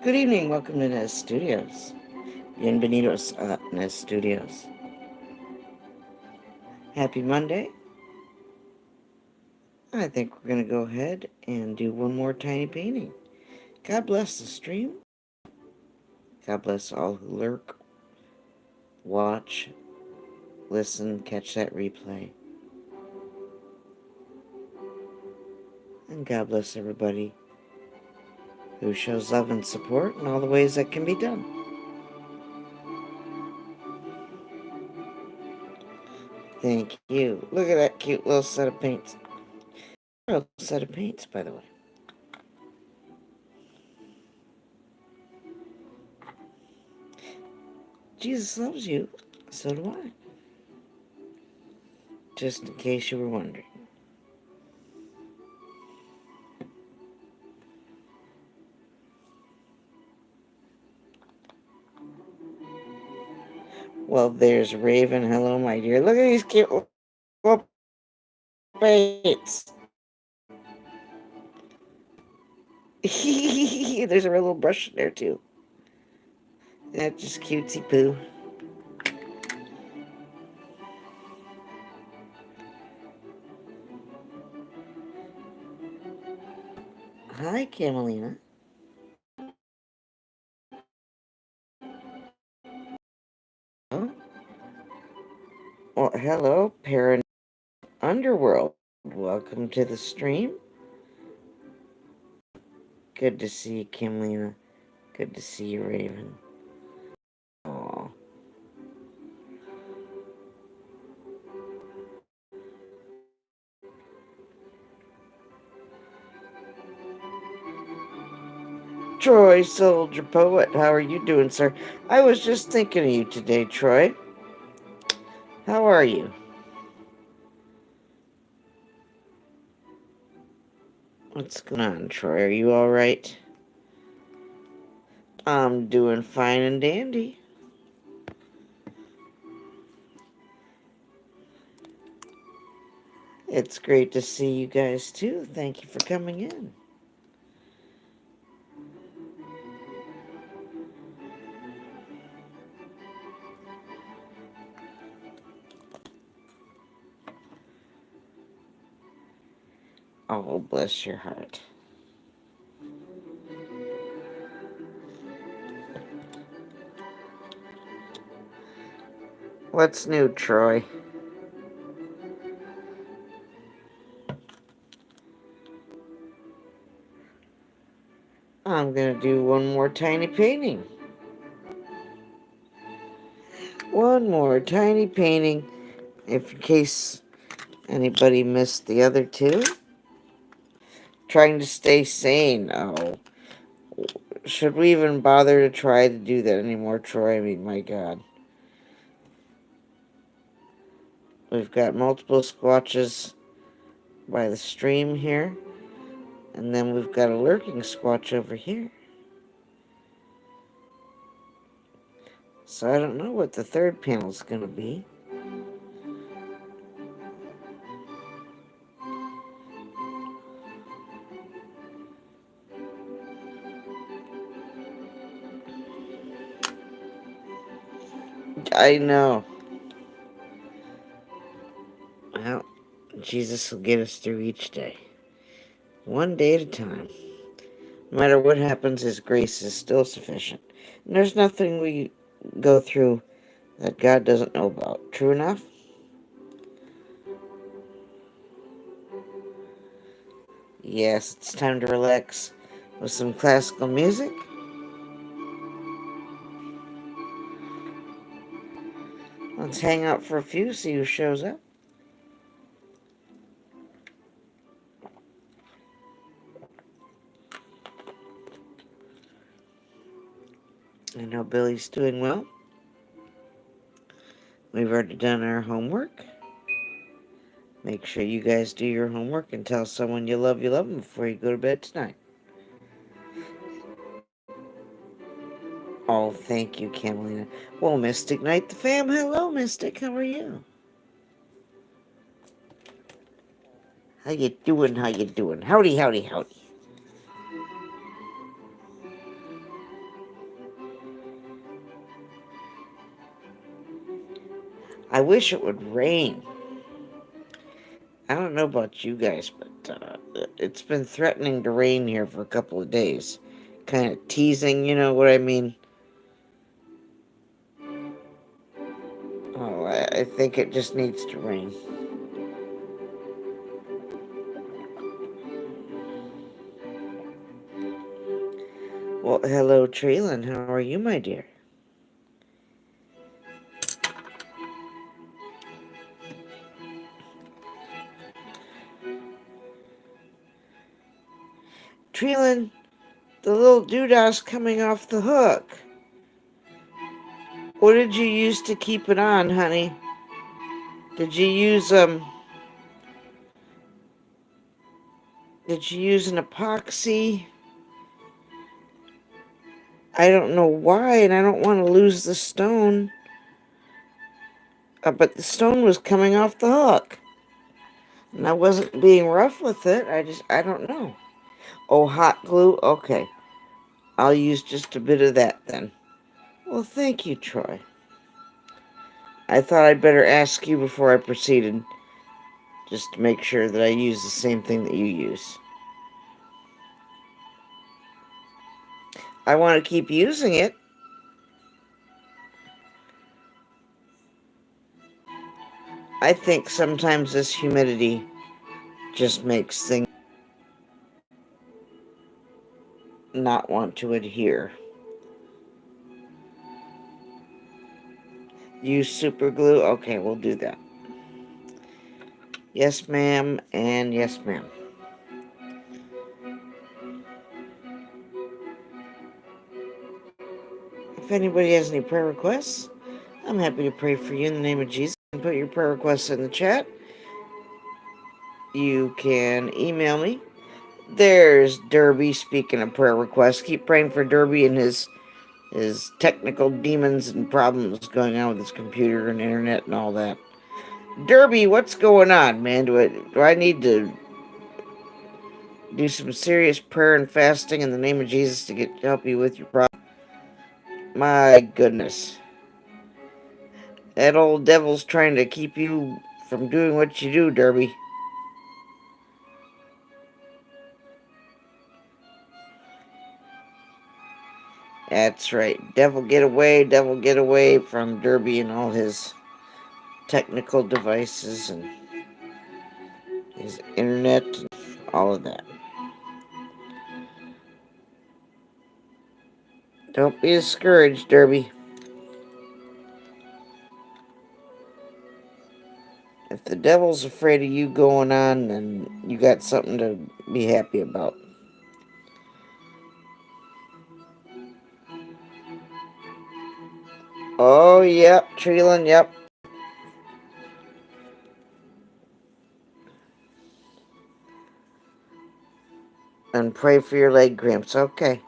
Good evening. Welcome to Nez Studios. Bienvenidos a Nez Studios. Happy Monday. I think we're going to go ahead and do one more tiny painting. God bless the stream. God bless all who lurk, watch, listen, catch that replay. And God bless everybody who shows love and support in all the ways that can be done. Thank you. Look at that cute little set of paints. Little set of paints, by the way. Jesus loves you. So do I. Just in case you were wondering. Well, there's Raven. Hello, my dear. Look at these cute little paints. There's a little brush in there, too. That's just cutesy poo. Hi, Camelina. Oh, well, hello, Parent Underworld. Welcome to the stream. Good to see you, Camelina. Good to see you, Raven. Aw. Troy, Soldier Poet, how are you doing, sir? I was just thinking of you today, Troy. How are you? What's going on, Troy? Are you all right? I'm doing fine and dandy. It's great to see you guys too. Thank you for coming in. Oh, bless your heart. What's new, Troy? I'm gonna do one more tiny painting. One more tiny painting. If in case anybody missed the other two. Trying to stay sane. Oh. Should we even bother to try to do that anymore, Troy? I mean, my God. We've got multiple squatches by the stream here. And then we've got a lurking squatch over here. So I don't know what the third panel's going to be. I know. Well, Jesus will get us through each day. One day at a time. No matter what happens, His grace is still sufficient. And there's nothing we go through that God doesn't know about. True enough? Yes, it's time to relax with some classical music. Let's hang out for a few, see who shows up. I know Billy's doing well. We've already done our homework. Make sure you guys do your homework and tell someone you love them before you go to bed tonight. Oh, thank you, Camelina. Well, Mystic Knight the fam. Hello, Mystic. How are you? How you doing? How you doing? Howdy, howdy, howdy. I wish it would rain. I don't know about you guys, but it's been threatening to rain here for a couple of days. Kind of teasing, you know what I mean? Oh, I think it just needs to rain. Well, hello, Treelan. How are you, my dear? Treelan, the little doodah's coming off the hook. What did you use to keep it on, honey? Did you use Did you use an epoxy? I don't know why, and I don't want to lose the stone. But the stone was coming off the hook. And I wasn't being rough with it. I don't know. Oh, hot glue? Okay. I'll use just a bit of that then. Well, thank you, Troy. I thought I'd better ask you before I proceeded, just to make sure that I use the same thing that you use. I want to keep using it. I think sometimes this humidity just makes things not want to adhere. Use super glue? Okay, we'll do that. Yes, ma'am, and yes, ma'am. If anybody has any prayer requests, I'm happy to pray for you in the name of Jesus. Put your prayer requests in the chat. You can email me. There's Derby, speaking of prayer requests. Keep praying for Derby and his technical demons and problems going on with his computer and internet and all that. Derby, what's going on, man? Do I need to do some serious prayer and fasting in the name of Jesus to help you with your problem? My goodness. That old devil's trying to keep you from doing what you do, Derby. That's right. Devil get away from Derby and all his technical devices and his internet and all of that. Don't be discouraged, Derby. If the devil's afraid of you going on, then you got something to be happy about. Oh, yep, Treelan, yep. And pray for your leg cramps. Okay.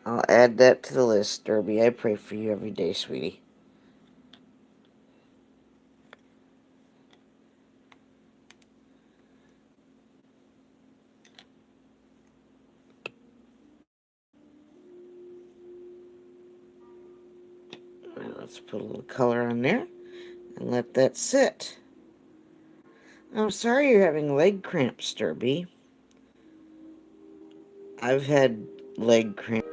I'll add that to the list, Derby. I pray for you every day, sweetie. Let's put a little color on there and let that sit. I'm sorry you're having leg cramps, Derby. I've had leg cramps.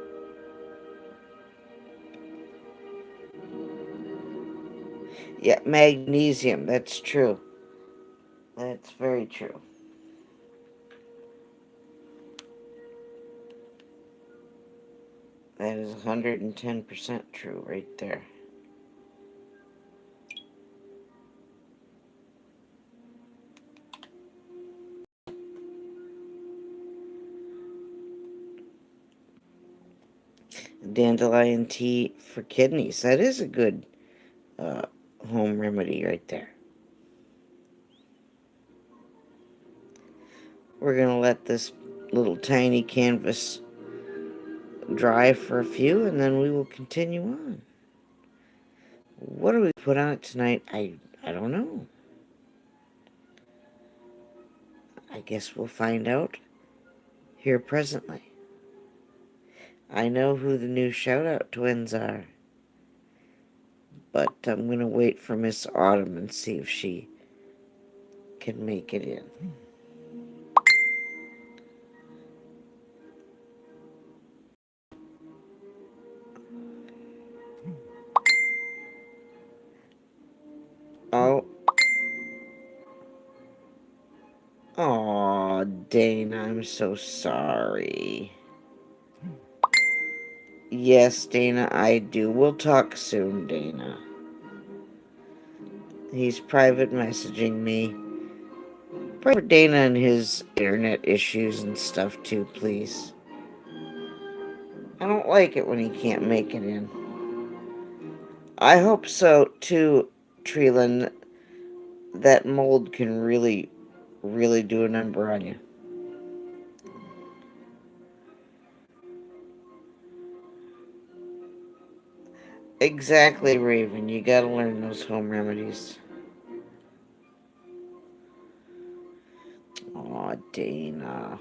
Yeah, magnesium. That's true. That's very true. That is 110% true right there. Dandelion tea for kidneys. That is a good uh, home remedy right there. We're going to let this little tiny canvas dry for a few, and then we will continue on. What do we put on it tonight? I don't know. I guess we'll find out here presently. I know who the new shout-out twins are. But I'm going to wait for Miss Autumn and see if she can make it in. Oh. Aw, Dana, I'm so sorry. Yes, Dana, I do. We'll talk soon, Dana. He's private messaging me. Pray for Dana and his internet issues and stuff too, please. I don't like it when he can't make it in. I hope so too, Treeland. That mold can really, really do a number on you. Exactly, Raven. You gotta learn those home remedies. Aw, Dana.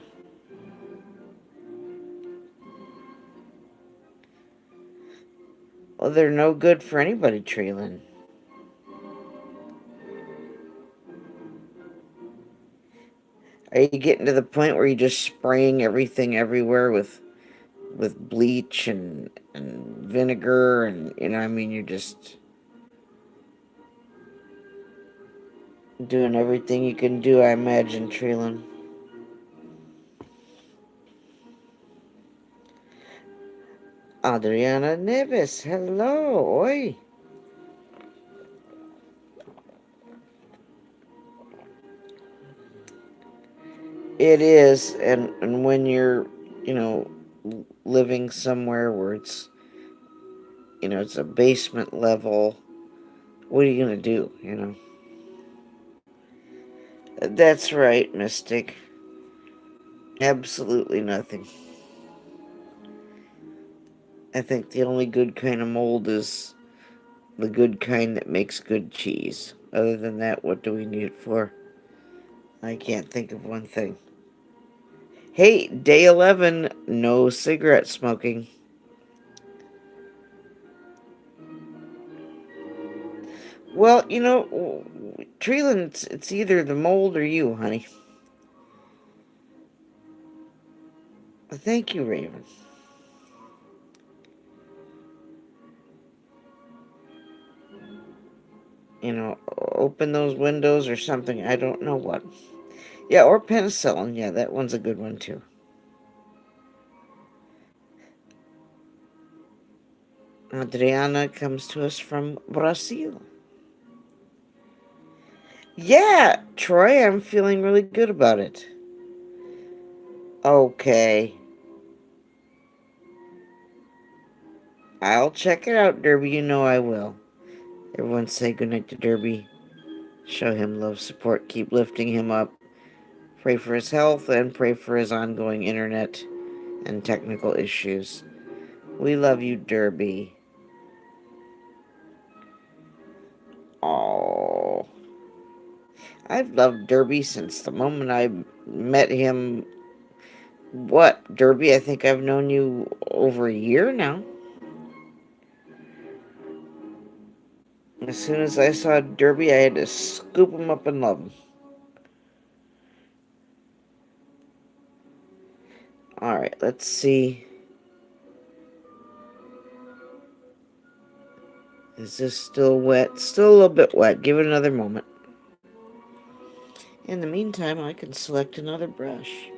Well, they're no good for anybody, Treeland. Are you getting to the point where you're just spraying everything everywhere with bleach and vinegar and I mean you're just doing everything you can do, I imagine, Treeland. Adriana Neves, hello, oi. It is, and when you're, living somewhere where it's, it's a basement level, what are you gonna do? That's right, Mystic. Absolutely nothing. I think the only good kind of mold is the good kind that makes good cheese. Other than that, what do we need it for? I can't think of one thing. Hey, day 11, no cigarette smoking. Well, Treeland, it's either the mold or you, honey. Thank you, Raven. Open those windows or something. I don't know what. Yeah, or penicillin. Yeah, that one's a good one, too. Adriana comes to us from Brazil. Yeah, Troy, I'm feeling really good about it. Okay. I'll check it out, Derby. You know I will. Everyone say goodnight to Derby. Show him love, support, keep lifting him up. Pray for his health and pray for his ongoing internet and technical issues. We love you, Derby. Oh, I've loved Derby since the moment I met him. What, Derby? I think I've known you over a year now. As soon as I saw Derby, I had to scoop him up and love him. Alright, let's see. Is this still wet? Still a little bit wet. Give it another moment. In the meantime, I can select another brush.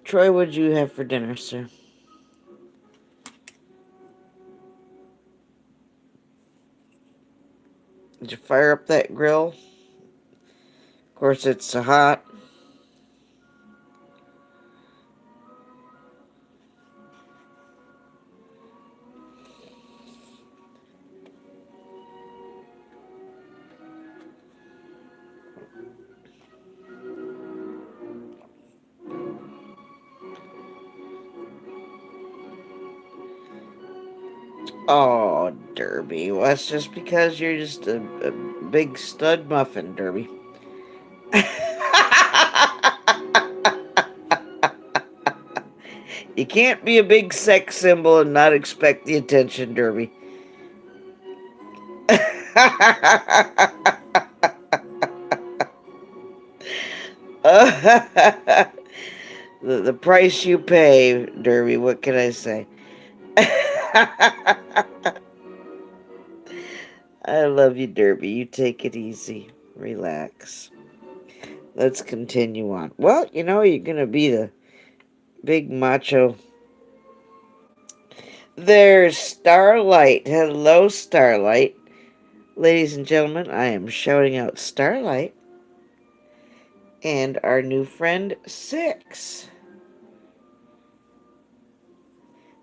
Troy, what did you have for dinner, sir? Did you fire up that grill? Of course, it's hot. Oh, Derby. Well, that's just because you're just a big stud muffin, Derby. You can't be a big sex symbol and not expect the attention, Derby. The price you pay, Derby, what can I say? I love you, Derby. You take it easy. Relax. Let's continue on. Well, you're going to be the big macho. There's Starlight. Hello, Starlight. Ladies and gentlemen, I am shouting out Starlight and our new friend, Six.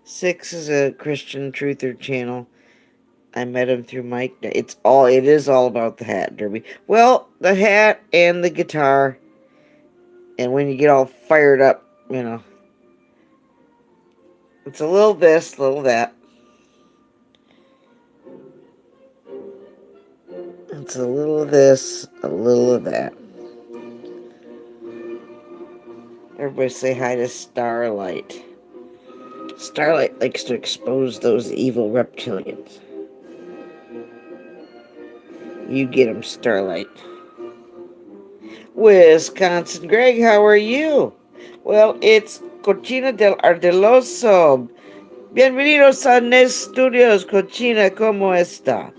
Six is a Christian truther channel. I met him through Mike. It is all about the hat, Derby. Well, the hat and the guitar. And when you get all fired up, it's a little this, a little that. It's a little of this, a little of that. Everybody say hi to Starlight. Starlight likes to expose those evil reptilians. You get him, Starlight. Wisconsin Greg, how are you? Well, it's Cochina del Ardeloso. Bienvenidos a Nes Studios. Cochina, ¿cómo está?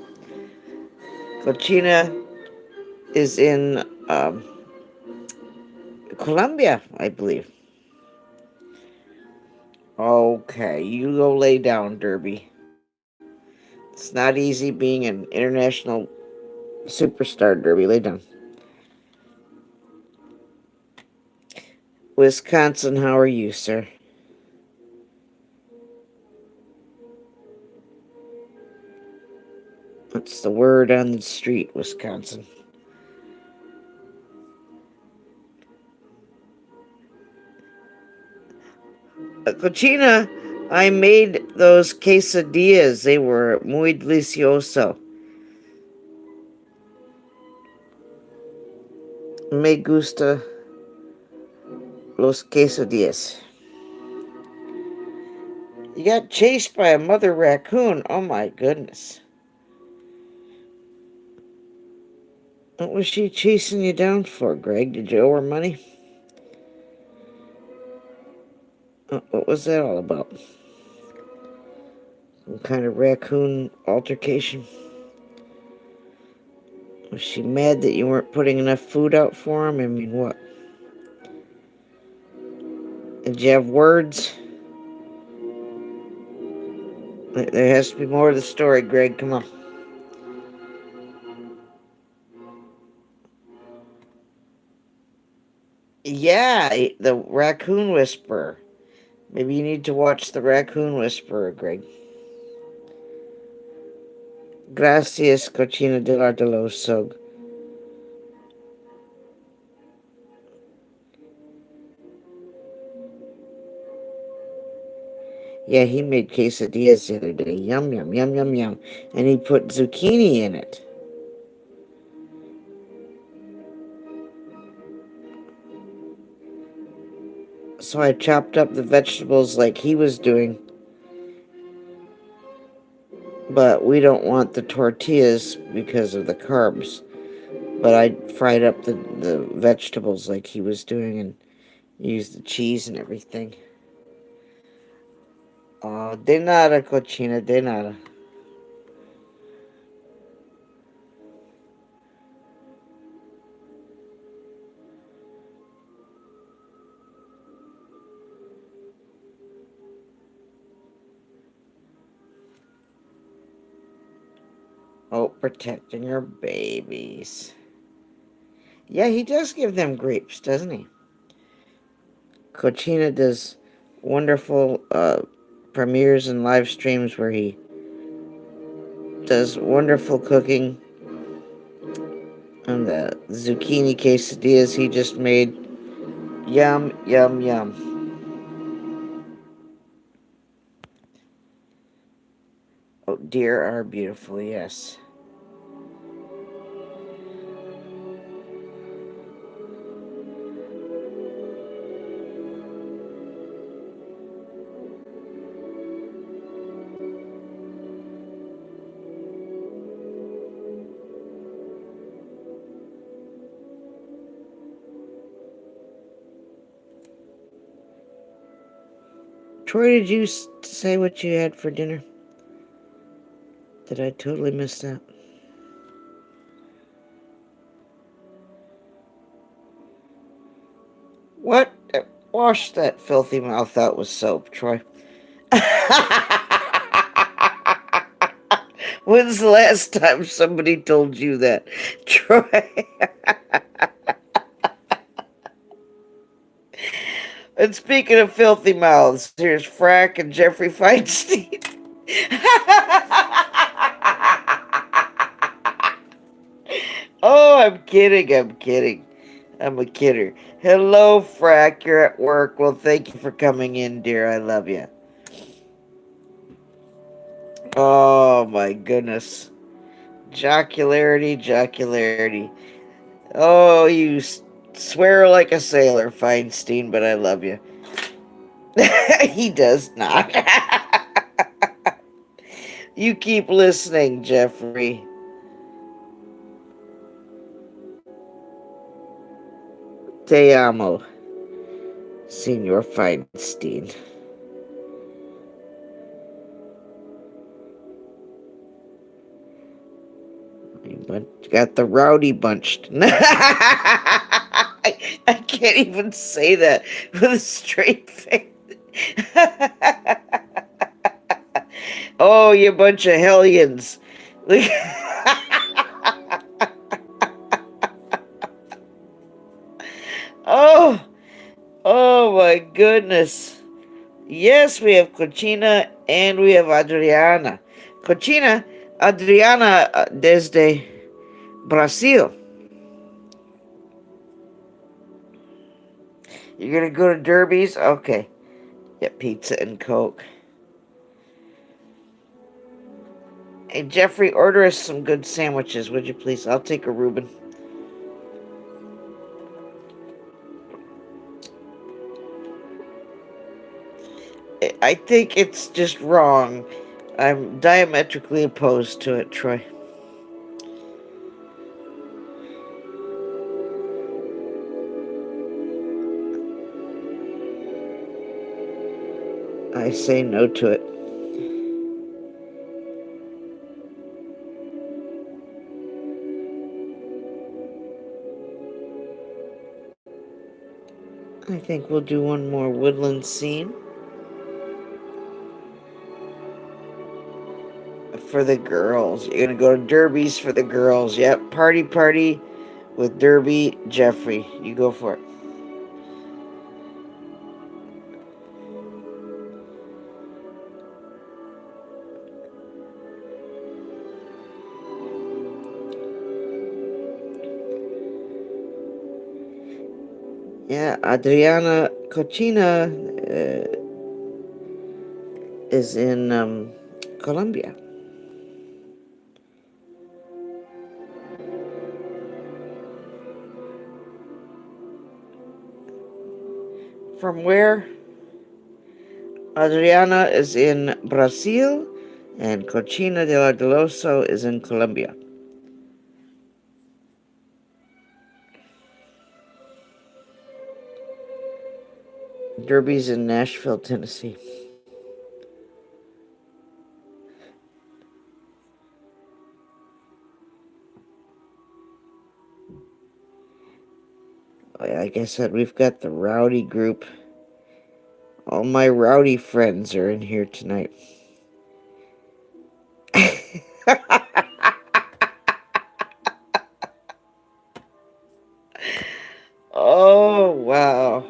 Cochina is in Colombia, I believe. Okay, you go lay down, Derby. It's not easy being an international superstar, Derby. Lay down. Wisconsin, how are you, sir? What's the word on the street, Wisconsin? Cochina, I made those quesadillas. They were muy delicioso. Me gusta los quesadillas. You got chased by a mother raccoon. Oh my goodness. What was she chasing you down for, Greg? Did you owe her money? What was that all about? Some kind of raccoon altercation? Was she mad that you weren't putting enough food out for him? I mean, what? Did you have words? There has to be more to the story, Greg. Come on. Yeah, the Raccoon Whisperer. Maybe you need to watch the Raccoon Whisperer, Greg. Gracias, Cochina del Ardeloso. Yeah, he made quesadillas the other day. Yum, yum, yum, yum, yum. And he put zucchini in it. So I chopped up the vegetables like he was doing. But we don't want the tortillas because of the carbs. But I fried up the vegetables like he was doing and used the cheese and everything. Oh, de nada, Cochina, de nada. Oh, protecting your babies. Yeah, he does give them grapes, doesn't he? Cochina does wonderful premieres and live streams where he does wonderful cooking. And the zucchini quesadillas he just made. Yum, yum, yum. Oh, deer are beautiful, yes. Troy, did you say what you had for dinner? Did I totally miss that? What? Wash that filthy mouth out with soap, Troy. When's the last time somebody told you that, Troy? And speaking of filthy mouths, here's Frack and Jeffrey Feinstein. Oh, I'm kidding. I'm kidding. I'm a kidder. Hello, Frack. You're at work. Well, thank you for coming in, dear. I love you. Oh, my goodness. Jocularity, jocularity. Oh, you swear like a sailor, Feinstein, but I love you. He does not. You keep listening, Jeffrey. Te amo, Senor Feinstein. Got the rowdy bunched. I can't even say that with a straight face. Oh, you bunch of hellions. Oh, oh my goodness. Yes, we have Cochina and we have Adriana. Cochina, Adriana desde Brazil. You're gonna go to Derby's? Okay. Get pizza and Coke. Hey, Jeffrey, order us some good sandwiches, would you please? I'll take a Reuben. I think it's just wrong. I'm diametrically opposed to it, Troy. I say no to it. I think we'll do one more woodland scene. For the girls. You're gonna go to Derby's for the girls. Yep, party with Derby Jeffrey. You go for it. Yeah, Adriana Cochina is in Colombia. From where? Adriana is in Brazil, and Cochina del Aguiloso is in Colombia. Derby's in Nashville, Tennessee. Like I said, we've got the rowdy group. All my rowdy friends are in here tonight. Oh, wow.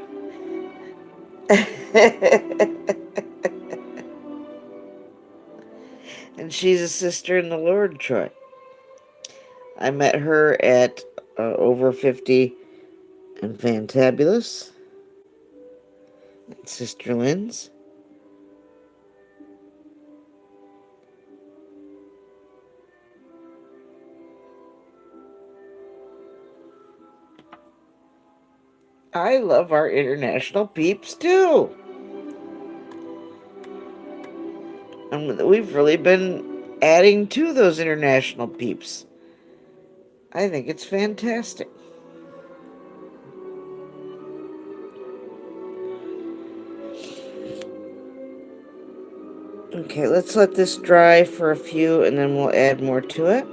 And she's a sister in the Lord, Troy. I met her at Over 50 and Fantabulous at Sister Lynn's. I love our international peeps too. And we've really been adding to those international peeps. I think it's fantastic. Okay, let's let this dry for a few and then we'll add more to it.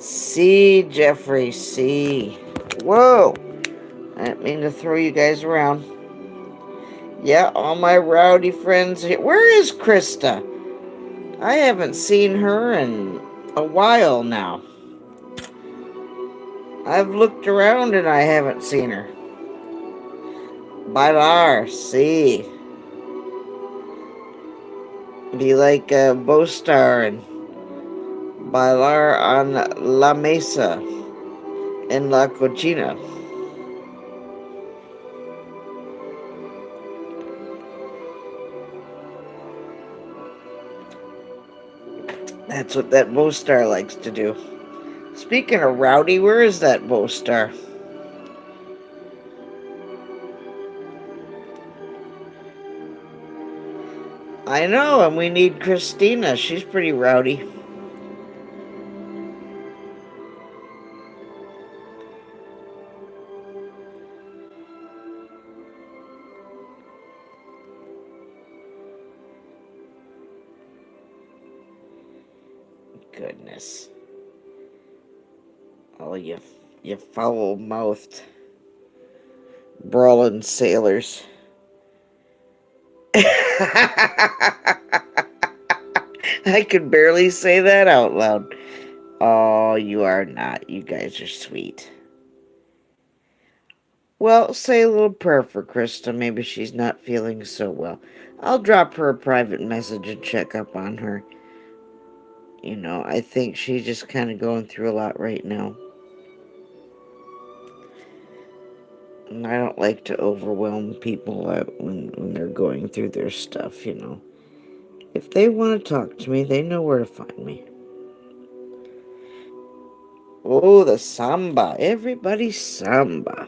See, Jeffrey, see. Whoa! I didn't mean to throw you guys around. Yeah, all my rowdy friends here. Where is Krista? I haven't seen her in a while now. I've looked around and I haven't seen her. Bailar, see. Be like Bostar and Bailar on La Mesa in La Cochina. That's what that Bostar likes to do. Speaking of rowdy, where is that Bostar? I know, and we need Christina. She's pretty rowdy. Goodness. Oh, you foul-mouthed, brawling sailors. I could barely say that out loud. Oh, you are not. You guys are sweet. Well, say a little prayer for Krista. Maybe she's not feeling so well. I'll drop her a private message and check up on her. You know, I think she's just kind of going through a lot right now. And I don't like to overwhelm people when they're going through their stuff, you know. If they want to talk to me, they know where to find me. Oh, the samba. Everybody samba.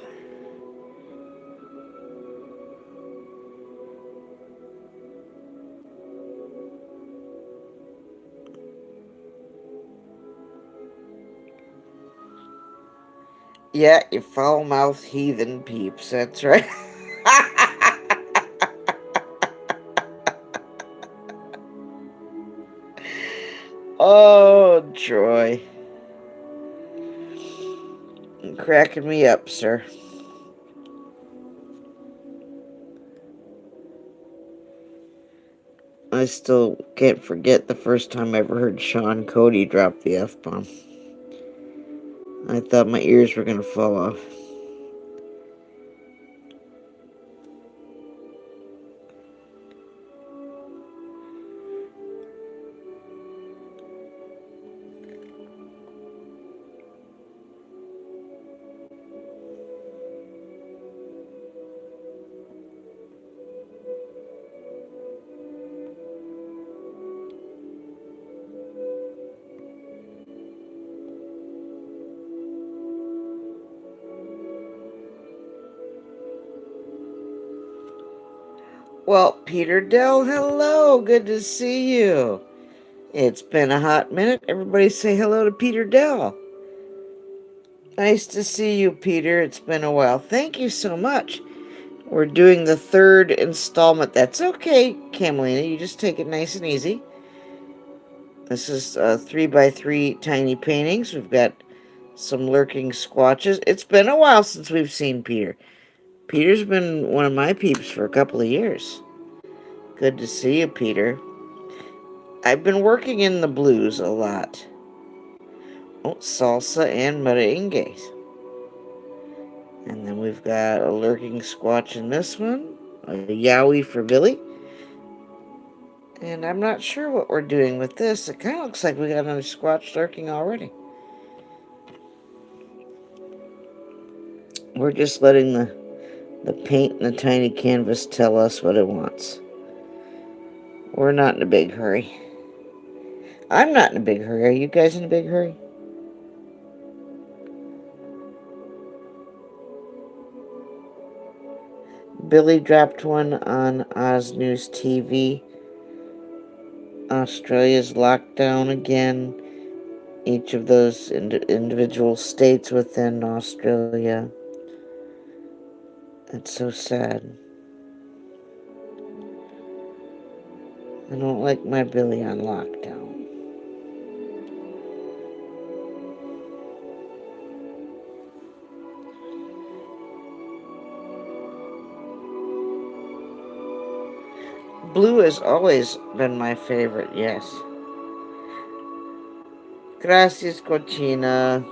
Yeah, you foul-mouthed heathen peeps. That's right. Oh, joy. You're cracking me up, sir. I still can't forget the first time I ever heard Sean Cody drop the F-bomb. I thought my ears were going to fall off. Well, Peter Dell, hello. Good to see you. It's been a hot minute. Everybody say hello to Peter Dell. Nice to see you, Peter. It's been a while. Thank you so much. We're doing the third installment. That's okay, Camelina. You just take it nice and easy. This is 3x3 tiny paintings. We've got some lurking squatches. It's been a while since we've seen Peter. Peter's been one of my peeps for a couple of years. Good to see you, Peter. I've been working in the blues a lot. Oh, salsa and merengue. And then we've got a lurking squatch in this one. A yowie for Billy. And I'm not sure what we're doing with this. It kind of looks like we got another squatch lurking already. We're just letting the paint and the tiny canvas tell us what it wants. We're not in a big hurry. I'm not in a big hurry. Are you guys in a big hurry? Billy dropped one on Oz News TV. Australia's locked down again. Each of those individual states within Australia. It's so sad. I don't like my Billy on lockdown. Blue has always been my favorite, yes. Gracias, Cochina.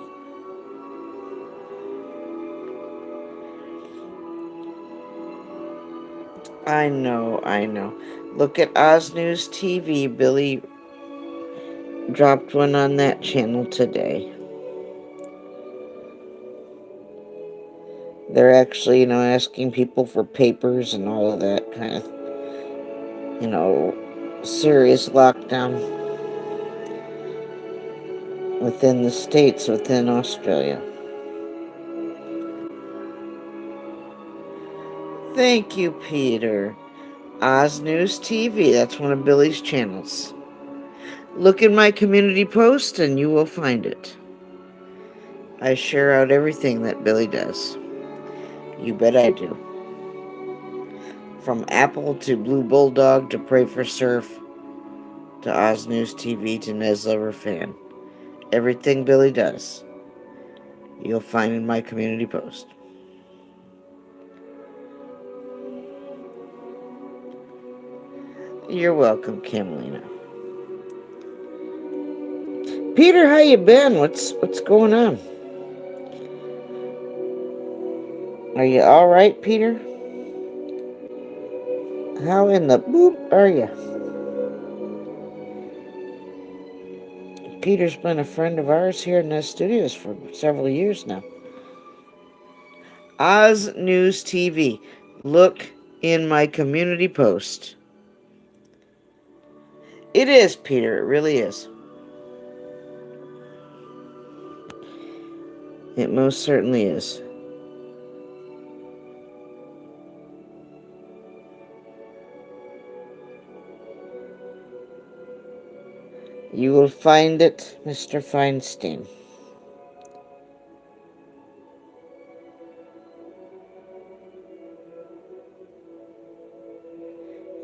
I know. Look at Oz News TV. Billy dropped one on that channel today. They're actually, asking people for papers and all of that kind of, serious lockdown within the states, within Australia. Thank you, Peter. Oz News TV, that's one of Billy's channels. Look in my community post and you will find it. I share out everything that Billy does. You bet I do. From Apple to Blue Bulldog to Pray for Surf to Oz News TV to Nez Lover Fan. Everything Billy does, you'll find in my community post. You're welcome, Camelina. Peter, how you been? What's going on? Are you all right, Peter? How in the boop are you? Peter's been a friend of ours here in the studios for several years now. Oz News TV. Look in my community post. It is, Peter. It really is. It most certainly is. You will find it, Mr. Feinstein.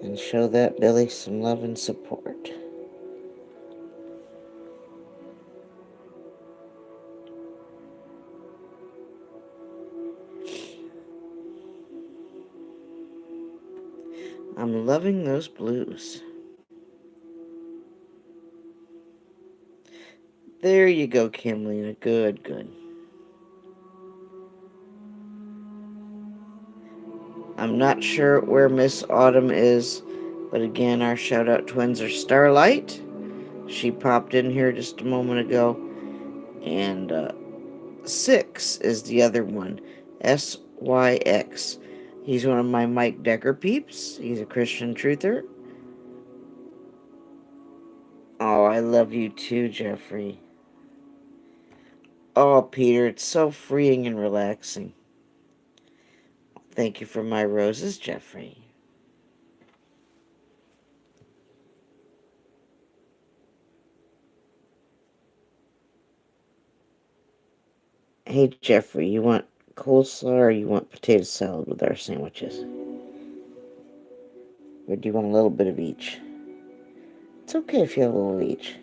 And show that Billy some love and support. I'm loving those blues. There you go, Kimlina. Good. I'm not sure where Miss Autumn is, but again, our shout-out twins are Starlight. She popped in here just a moment ago. And Six is the other one. SYX. He's one of my Mike Decker peeps. He's a Christian truther. Oh, I love you too, Jeffrey. Oh, Peter, it's so freeing and relaxing. Thank you for my roses, Jeffrey. Hey, Jeffrey, you want coleslaw or you want potato salad with our sandwiches? Or do you want a little bit of each? It's okay if you have a little of each.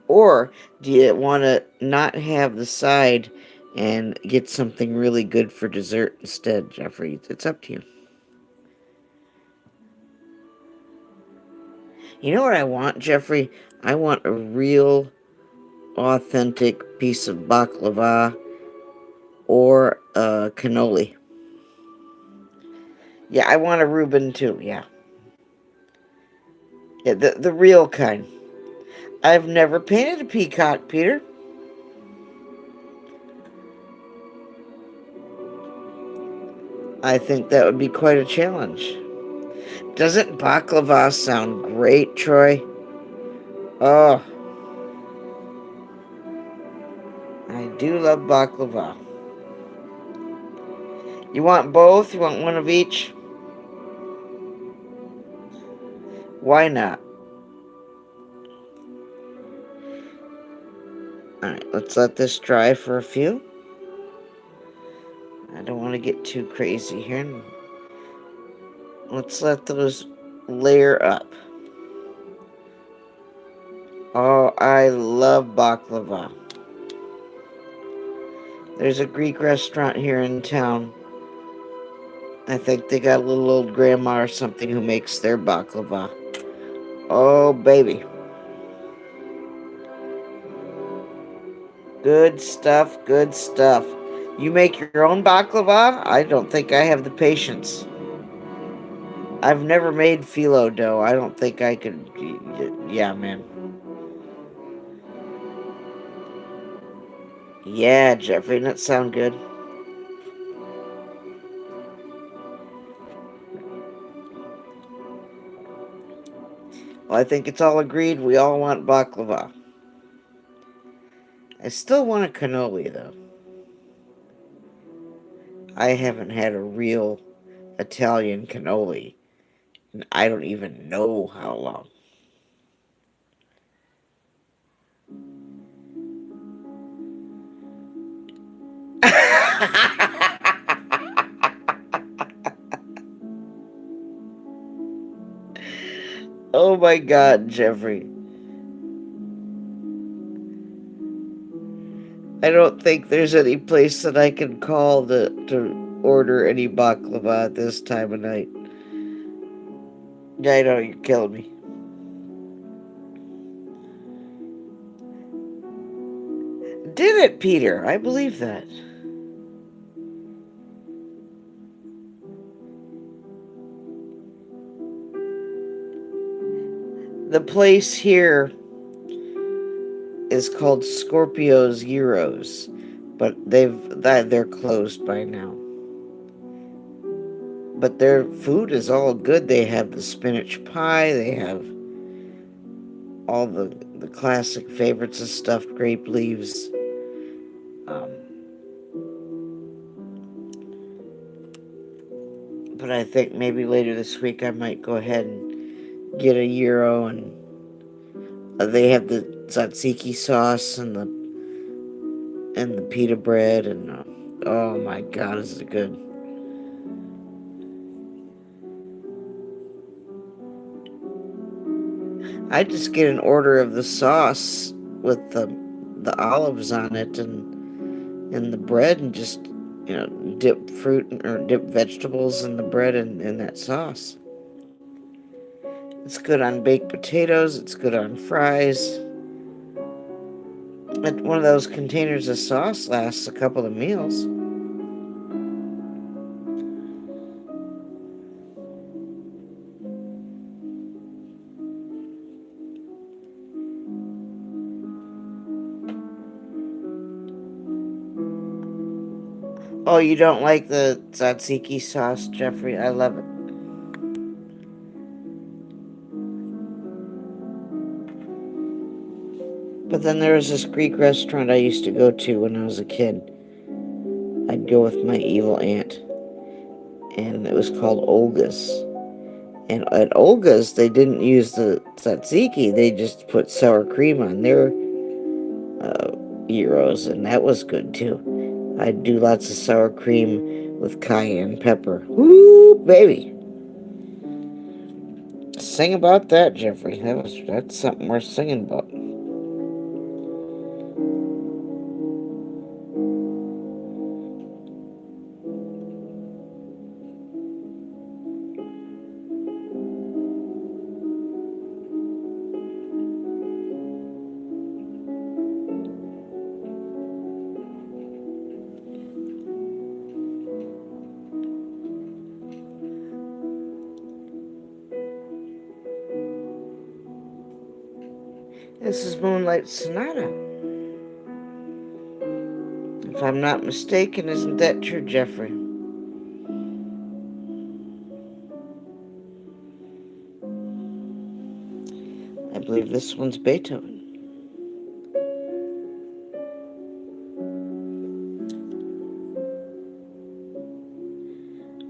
Or do you want to not have the side and get something really good for dessert instead, Jeffrey? It's up to you. You know what I want, Jeffrey? I want a real, authentic piece of baklava or a cannoli. Yeah, I want a Reuben too, yeah. Yeah, the real kind. I've never painted a peacock, Peter. I think that would be quite a challenge. Doesn't baklava sound great, Troy? Oh, I do love baklava. You want both? You want one of each? Why not? Alright, let's let this dry for a few. I don't want to get too crazy here. Let's let those layer up. Oh, I love baklava. There's a Greek restaurant here in town. I think they got a little old grandma or something who makes their baklava. Oh, baby. Good stuff, good stuff. You make your own baklava? I don't think I have the patience. I've never made phyllo dough. I don't think I could. Yeah, man. Yeah, Jeffrey, that sound good. Well, I think it's all agreed we all want baklava. I still want a cannoli, though. I haven't had a real Italian cannoli, and I don't even know how long. Oh my God, Jeffrey. I don't think there's any place that I can call to order any baklava at this time of night. I know, you're killing me. Did it, Peter? I believe that. The place here is called Scorpio's Euros, but they're closed by now. But their food is all good. They have the spinach pie. They have all the classic favorites of stuffed grape leaves. Um, but I think maybe later this week I might go ahead and get a gyro, and they have the tzatziki sauce and the pita bread, and oh my God, is it good! I just get an order of the sauce with the olives on it and the bread, and just dip fruit or dip vegetables in the bread and in that sauce. It's good on baked potatoes. It's good on fries. And one of those containers of sauce lasts a couple of meals. Oh, you don't like the tzatziki sauce, Jeffrey? I love it. But then there was this Greek restaurant I used to go to when I was a kid. I'd go with my evil aunt, and it was called Olga's. And at Olga's, they didn't use the tzatziki; they just put sour cream on their uh, gyros, and that was good too. I'd do lots of sour cream with cayenne pepper. Woo, baby! Sing about that, Jeffrey. That's something worth singing about. This is Moonlight Sonata. If I'm not mistaken, isn't that true, Jeffrey? I believe this one's Beethoven.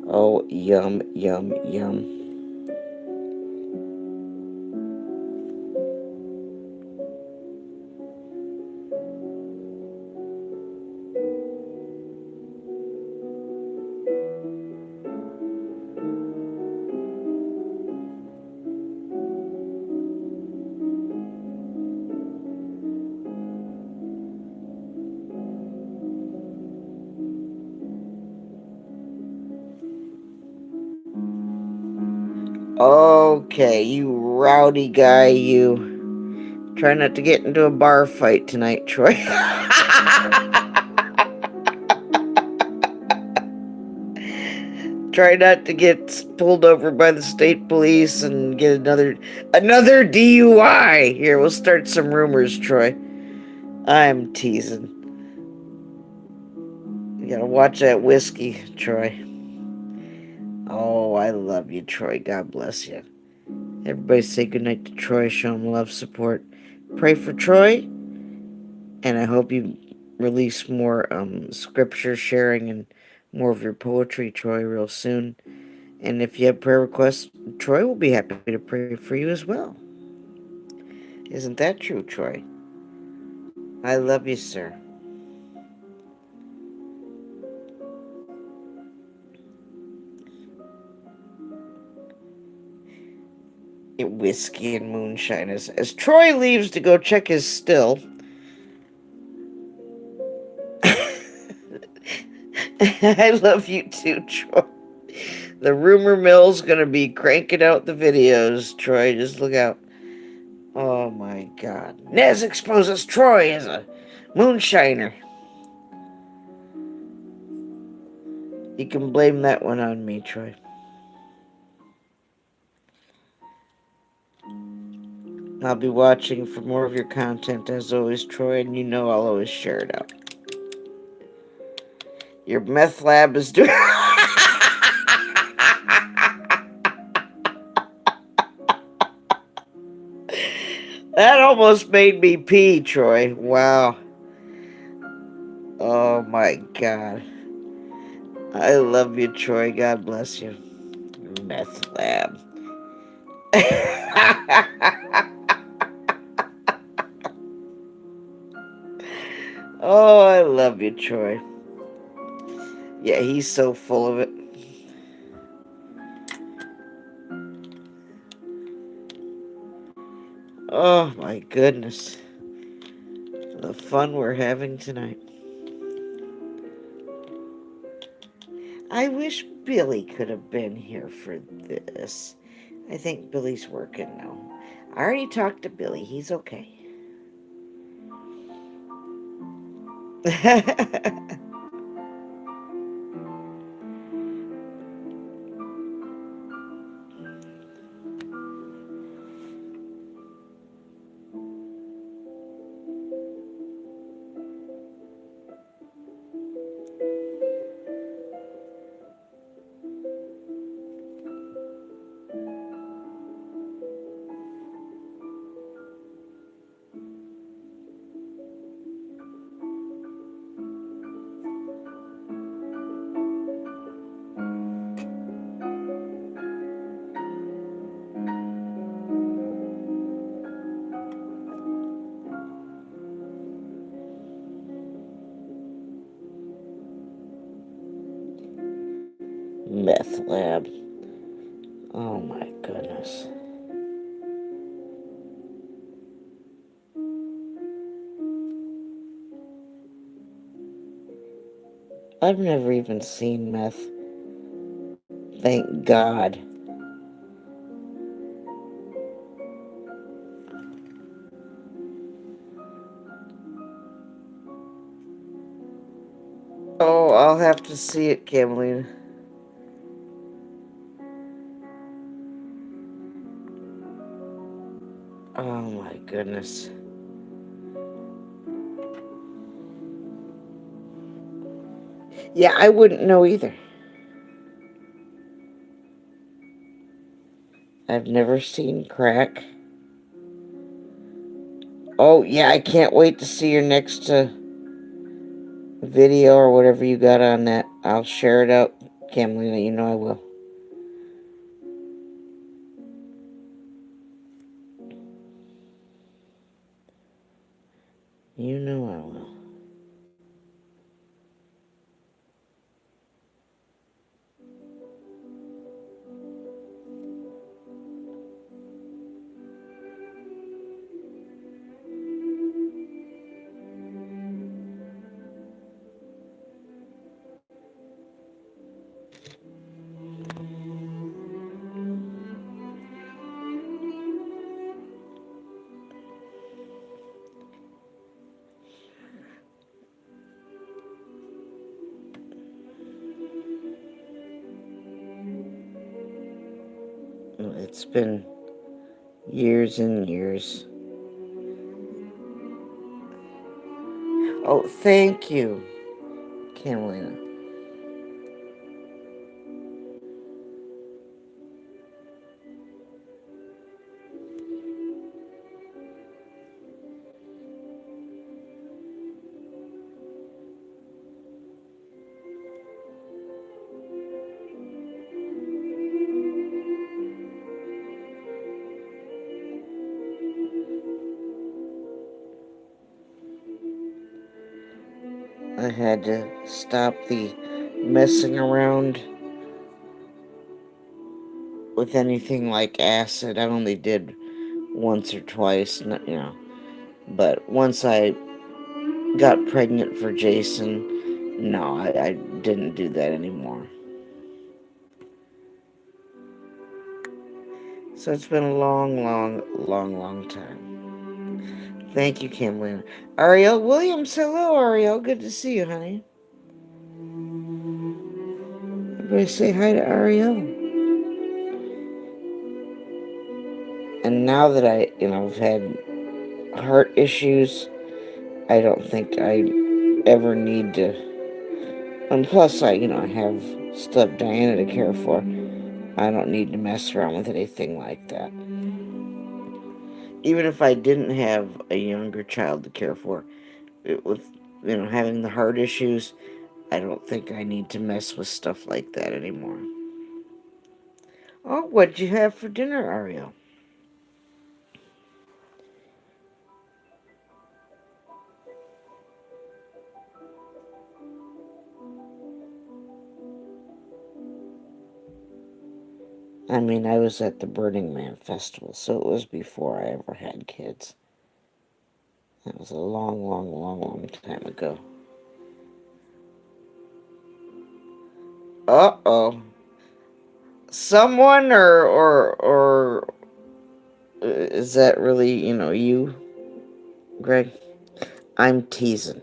Oh, yum, yum, yum. Okay, you rowdy guy, you. Try not to get into a bar fight tonight, Troy. Try not to get pulled over by the state police and get another DUI. Here, we'll start some rumors, Troy. I'm teasing. You gotta watch that whiskey, Troy. Oh, I love you, Troy. God bless you. Everybody say goodnight to Troy. Show him love, support. Pray for Troy. And I hope you release more scripture sharing and more of your poetry, Troy, real soon. And if you have prayer requests, Troy will be happy to pray for you as well. Isn't that true, Troy? I love you, sir. Whiskey and moonshine. As Troy leaves to go check his still, I love you too, Troy. The rumor mill's gonna be cranking out the videos, Troy. Just look out. Oh my god. Nez exposes Troy as a moonshiner. You can blame that one on me, Troy. I'll be watching for more of your content as always, Troy, and you know I'll always share it out. Your meth lab is doing... That almost made me pee, Troy. Wow. Oh my god. I love you, Troy. God bless you. Meth lab. Oh, I love you, Troy. Yeah, he's so full of it. Oh my goodness. The fun we're having tonight. I wish Billy could have been here for this. I think Billy's working now. I already talked to Billy. He's okay. Meth lab. Oh my goodness. I've never even seen meth. Thank God. Oh, I'll have to see it, Camelina. Oh my goodness. Yeah, I wouldn't know either. I've never seen crack. Oh, yeah, I can't wait to see your next video or whatever you got on that. I'll share it out, Camelina. You know I will. You know I will. It's been years and years. Oh, thank you, Carolina. I had to stop the messing around with anything like acid. I only did once or twice, But once I got pregnant for Jason, no, I didn't do that anymore. So it's been a long, long, long, long time. Thank you, Kimberly. Ariel Williams, hello, Ariel. Good to see you, honey. Everybody say hi to Ariel. And now that I've had heart issues, I don't think I ever need to. And plus, I have stuff Diana to care for. I don't need to mess around with anything like that. Even if I didn't have a younger child to care for, with having the heart issues, I don't think I need to mess with stuff like that anymore. Oh, what'd you have for dinner, Ariel? I mean, I was at the Burning Man festival, so it was before I ever had kids. That was a long, long, long, long time ago. Uh-oh. Someone or is that really, you, Greg? I'm teasing.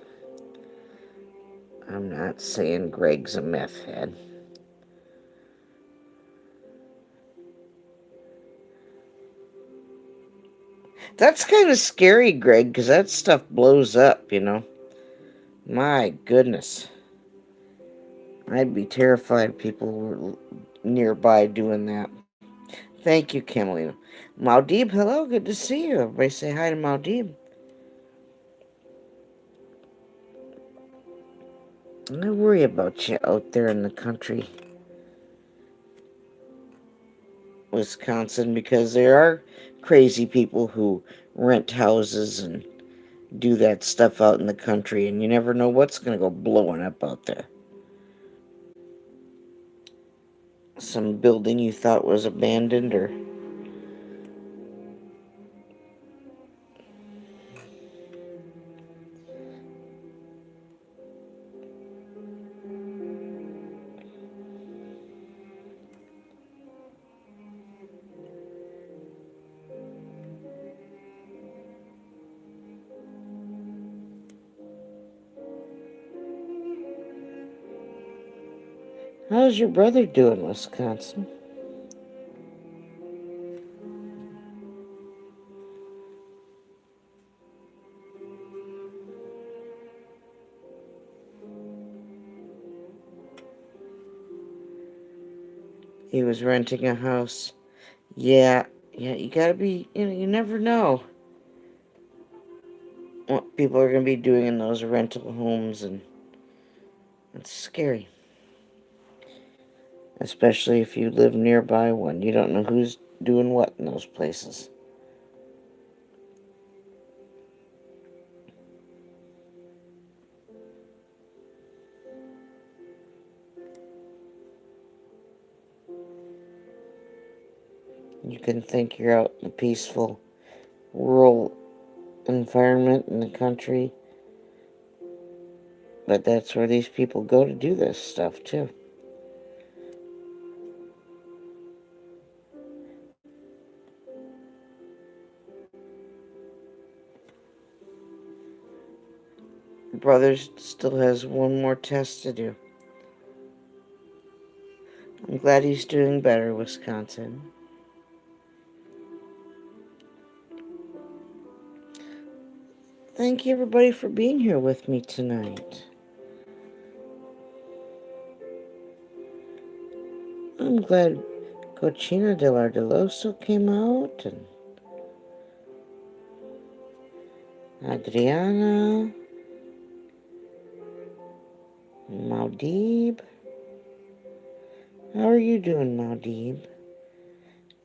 I'm not saying Greg's a meth head. That's kind of scary, Greg, because that stuff blows up. My goodness. I'd be terrified if people were nearby doing that. Thank you, Camelina. Maldeeb, hello, good to see you. Everybody say hi to Maldeeb. I worry about you out there in the country, Wisconsin, because there are crazy people who rent houses and do that stuff out in the country, and you never know what's going to go blowing up out there. Some building you thought was abandoned, or how's your brother doing, Wisconsin? He was renting a house. Yeah, yeah, you gotta be, you never know what people are gonna be doing in those rental homes, and it's scary. Especially if you live nearby one. You don't know who's doing what in those places. You can think you're out in a peaceful rural environment in the country, but that's where these people go to do this stuff too. Brother still has one more test to do. I'm glad he's doing better, Wisconsin. Thank you, everybody, for being here with me tonight. I'm glad Cochina del Ardeloso came out, and Adriana, Maudib. How are you doing, Maudib?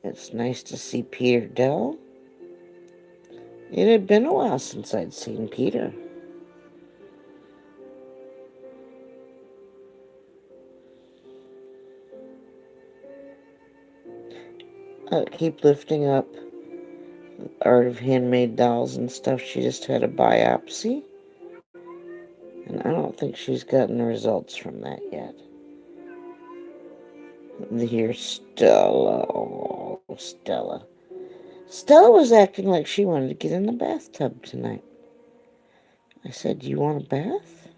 It's nice to see Peter Dell. It had been a while since I'd seen Peter. Keep lifting up Art of Handmade Dolls and stuff. She just had a biopsy, and I don't think she's gotten the results from that yet. Here's Stella. Oh, Stella. Stella was acting like she wanted to get in the bathtub tonight. I said, "Do you want a bath?"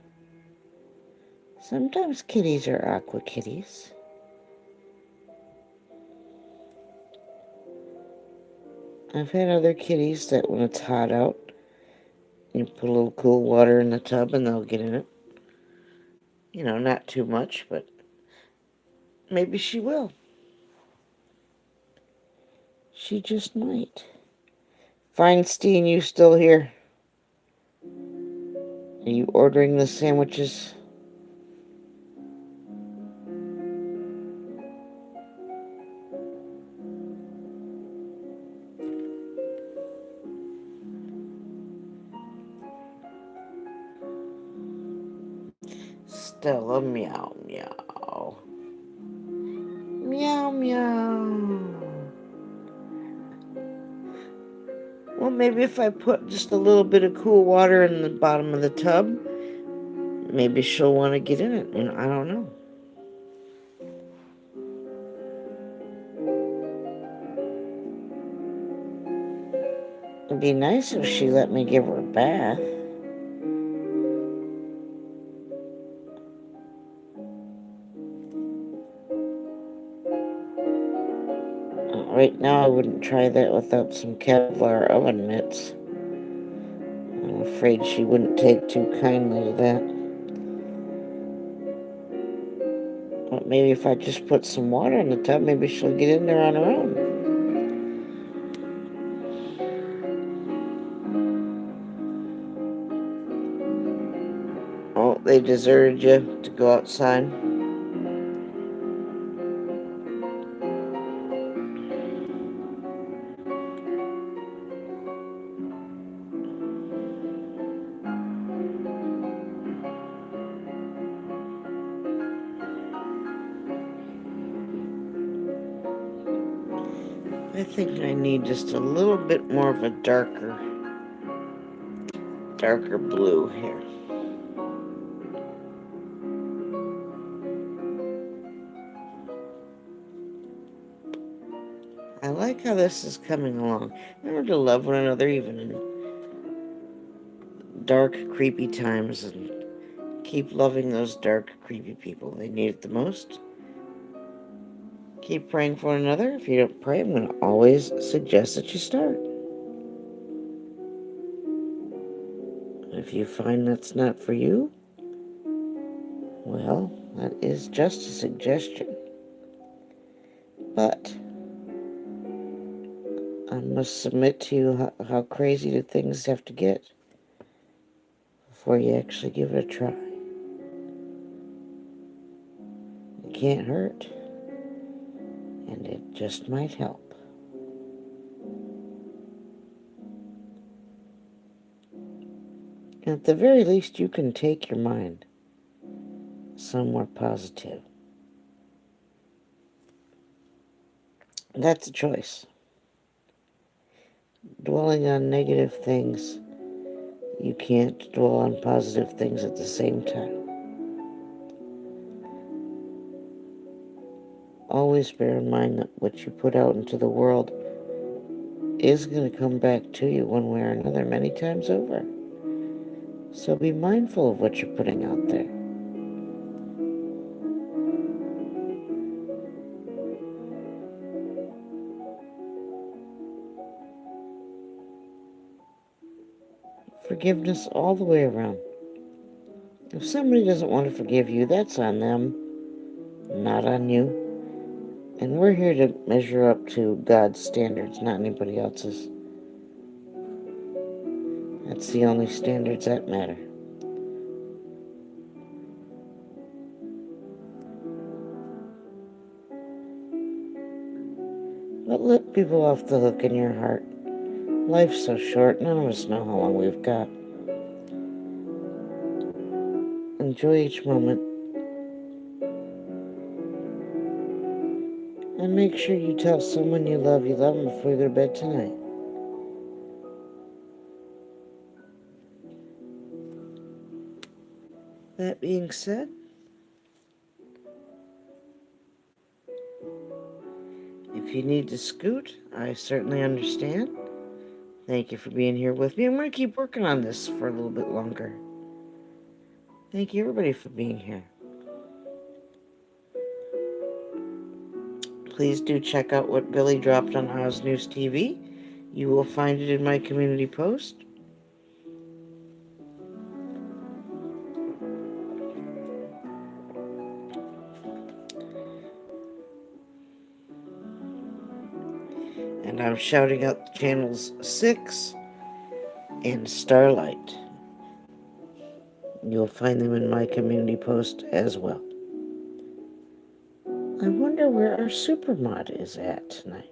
Sometimes kitties are aqua kitties. I've had other kitties that when it's hot out, you put a little cool water in the tub and they'll get in it. You know, not too much, but maybe she will. She just might. Feinstein, you still here? Are you ordering the sandwiches? Stella, meow, meow. Meow, meow. Well, maybe if I put just a little bit of cool water in the bottom of the tub, maybe she'll want to get in it. You know, I don't know. It'd be nice if she let me give her a bath. Right now, I wouldn't try that without some Kevlar oven mitts. I'm afraid she wouldn't take too kindly to that. But maybe if I just put some water in the tub, maybe she'll get in there on her own. Oh, they deserted you to go outside. I think I need just a little bit more of a darker blue here. I like how this is coming along. Remember to love one another even in dark, creepy times, and keep loving those dark, creepy people. They need it the most. Keep praying for one another. If you don't pray, I'm going to always suggest that you start. If you find that's not for you, well, that is just a suggestion. But I must submit to you how crazy do things have to get before you actually give it a try. It can't hurt, and it just might help. At the very least, you can take your mind somewhere positive. That's a choice. Dwelling on negative things, you can't dwell on positive things at the same time. Always bear in mind that what you put out into the world is going to come back to you one way or another many times over. So be mindful of what you're putting out there. forgiveness all the way around. If somebody doesn't want to forgive you, that's on them, not on you. And we're here to measure up to God's standards, not anybody else's. That's the only standards that matter. But let people off the hook in your heart. Life's so short, none of us know how long we've got. Enjoy each moment. And make sure you tell someone you love them before you go to bed tonight. That being said, if you need to scoot, I certainly understand. Thank you for being here with me. I'm going to keep working on this for a little bit longer. Thank you, everybody, for being here. Please do check out what Billy dropped on Oz News TV. You will find it in my community post. And I'm shouting out channels 6 and Starlight. You'll find them in my community post as well. I wonder where our supermod is at tonight.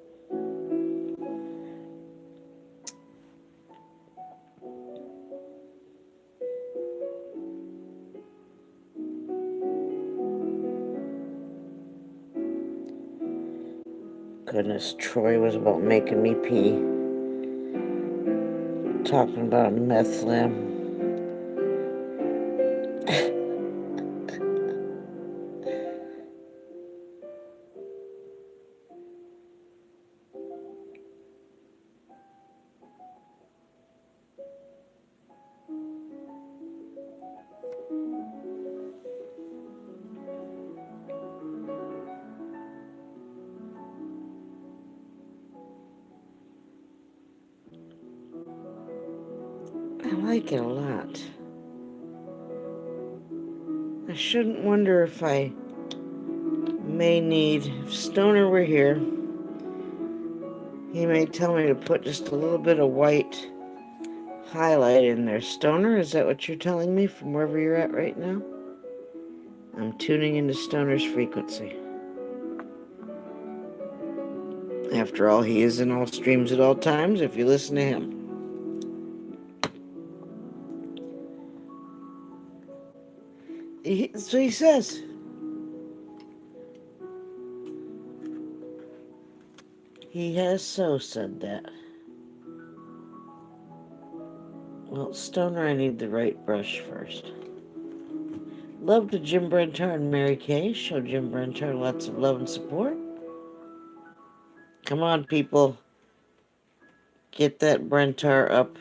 Goodness, Troy was about making me pee. Talking about a meth lamb. I like it a lot. I shouldn't wonder if I may need, if Stoner were here, he may tell me to put just a little bit of white highlight in there. Stoner, is that what you're telling me from wherever you're at right now? I'm tuning into Stoner's frequency. After all, he is in all streams at all times if you listen to him. That's what he says. He has so said that. Well, Stoner, I need the right brush first. Love to Jim Brentar and Mary Kay. Show Jim Brentar lots of love and support. Come on, people. Get that Brentar up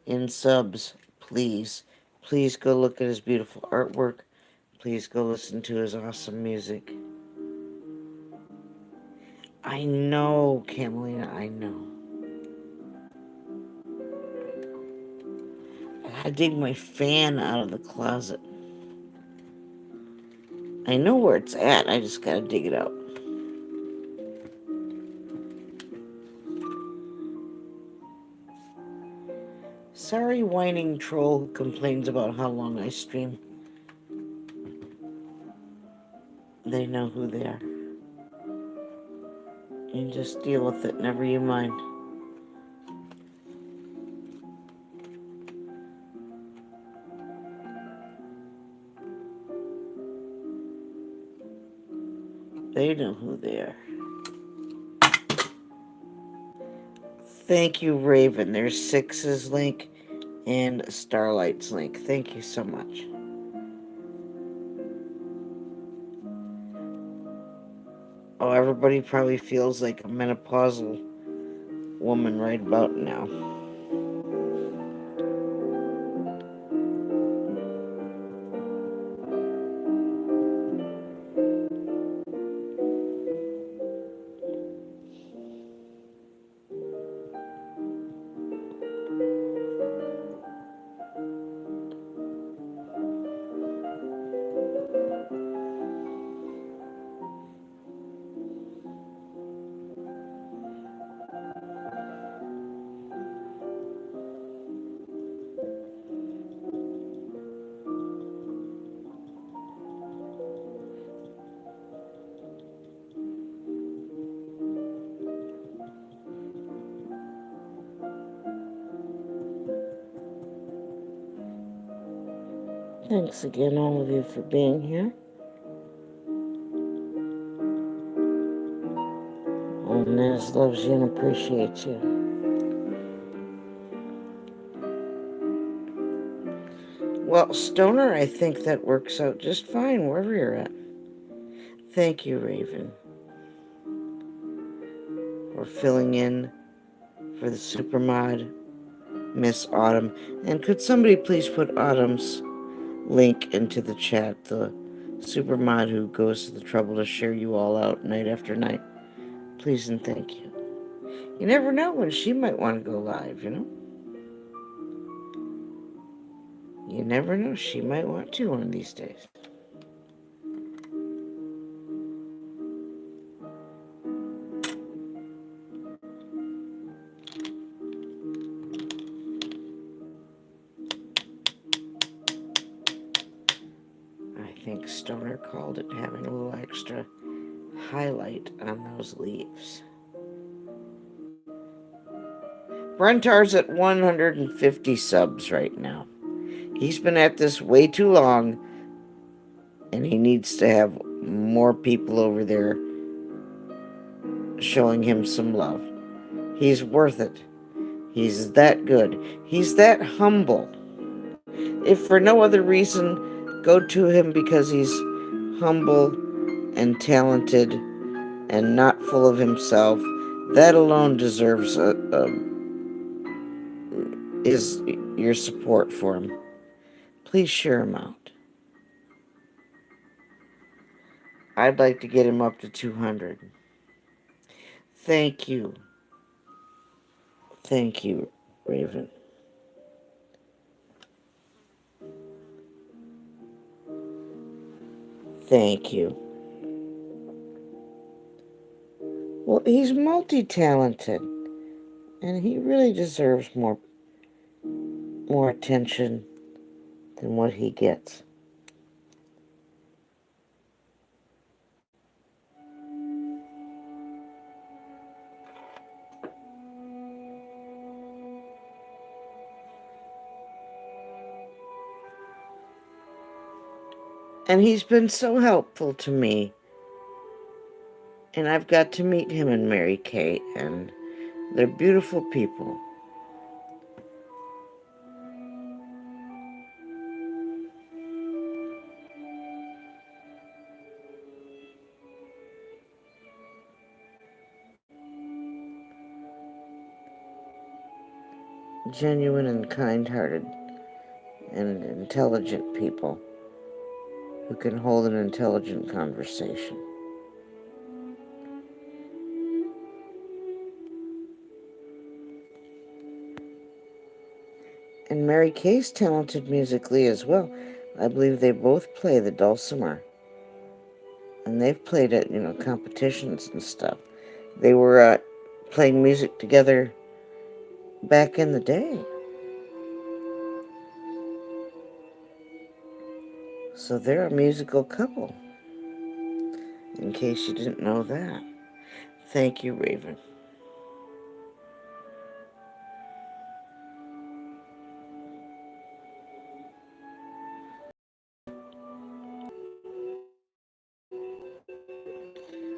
in subs, please. Please go look at his beautiful artwork. Please go listen to his awesome music. I know, Camelina, I know. I gotta dig my fan out of the closet. I know where it's at, I just gotta dig it out. Sorry, whining troll who complains about how long I stream. They know who they are. You just deal with it, never you mind. They know who they are. Thank you, Raven. There's Six's link and Starlight's link. Thank you so much. Oh, everybody probably feels like a menopausal woman right about now. Thanks again, all of you, for being here. Naz loves you and appreciates you. Well, Stoner, I think that works out just fine wherever you're at. Thank you, Raven, for filling in for the Supermod, Miss Autumn. And could somebody please put Autumn's link into the chat, the Supermod who goes to the trouble to share you all out night after night? Please and thank you. You never know when she might want to go live, you know? You never know. She might want to one of these days. I think Stoner called it having a little extra highlight on those leaves. Brentar's at 150 subs right now. He's been at this way too long, and he needs to have more people over there showing him some love. He's worth it. He's that good. He's that humble. If for no other reason, go to him because he's humble and talented and not full of himself. That alone deserves is your support for him. Please share him out. I'd like to get him up to 200. Thank you. Thank you, Raven. Thank you. Well, he's multi-talented, and he really deserves more attention than what he gets. And he's been so helpful to me. And I've got to meet him and Mary Kate, and they're beautiful people. Genuine and kind-hearted and intelligent people who can hold an intelligent conversation. And Mary Kay's talented musically as well. I believe they both play the dulcimer. And they've played at, competitions and stuff. They were playing music together back in the day. So they're a musical couple, in case you didn't know that. Thank you, Raven.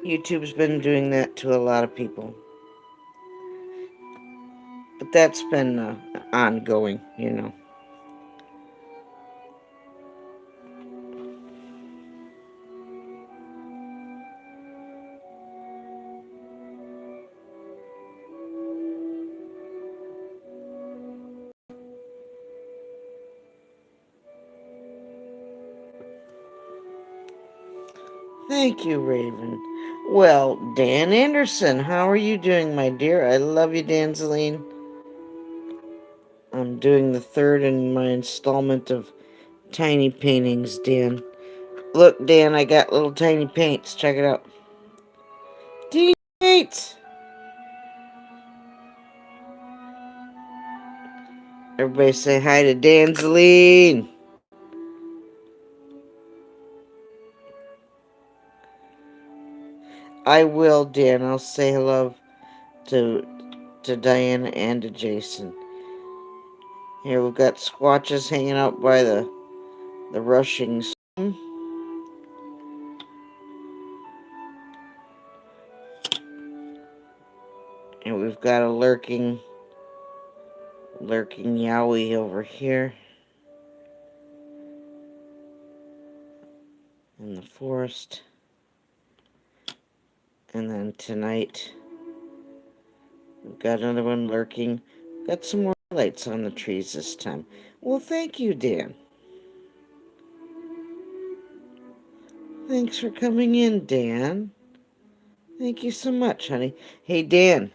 YouTube's been doing that to a lot of people. But that's been ongoing, Thank you, Raven. Well, Dan Anderson, how are you doing, my dear? I love you, Danzeline. I'm doing the third in my installment of tiny paintings, Dan. Look, Dan, I got little tiny paints. Check it out. Teeny paints! Everybody say hi to Danzeline. I will, Dan. I'll say hello to Diana and to Jason. Here we've got squatches hanging out by the the rushing storm. And we've got a lurking Yowie over here in the forest. And then tonight, we've got another one lurking. Got some more lights on the trees this time. Well, thank you, Dan. Thanks for coming in, Dan. Thank you so much, honey. Hey, Dan.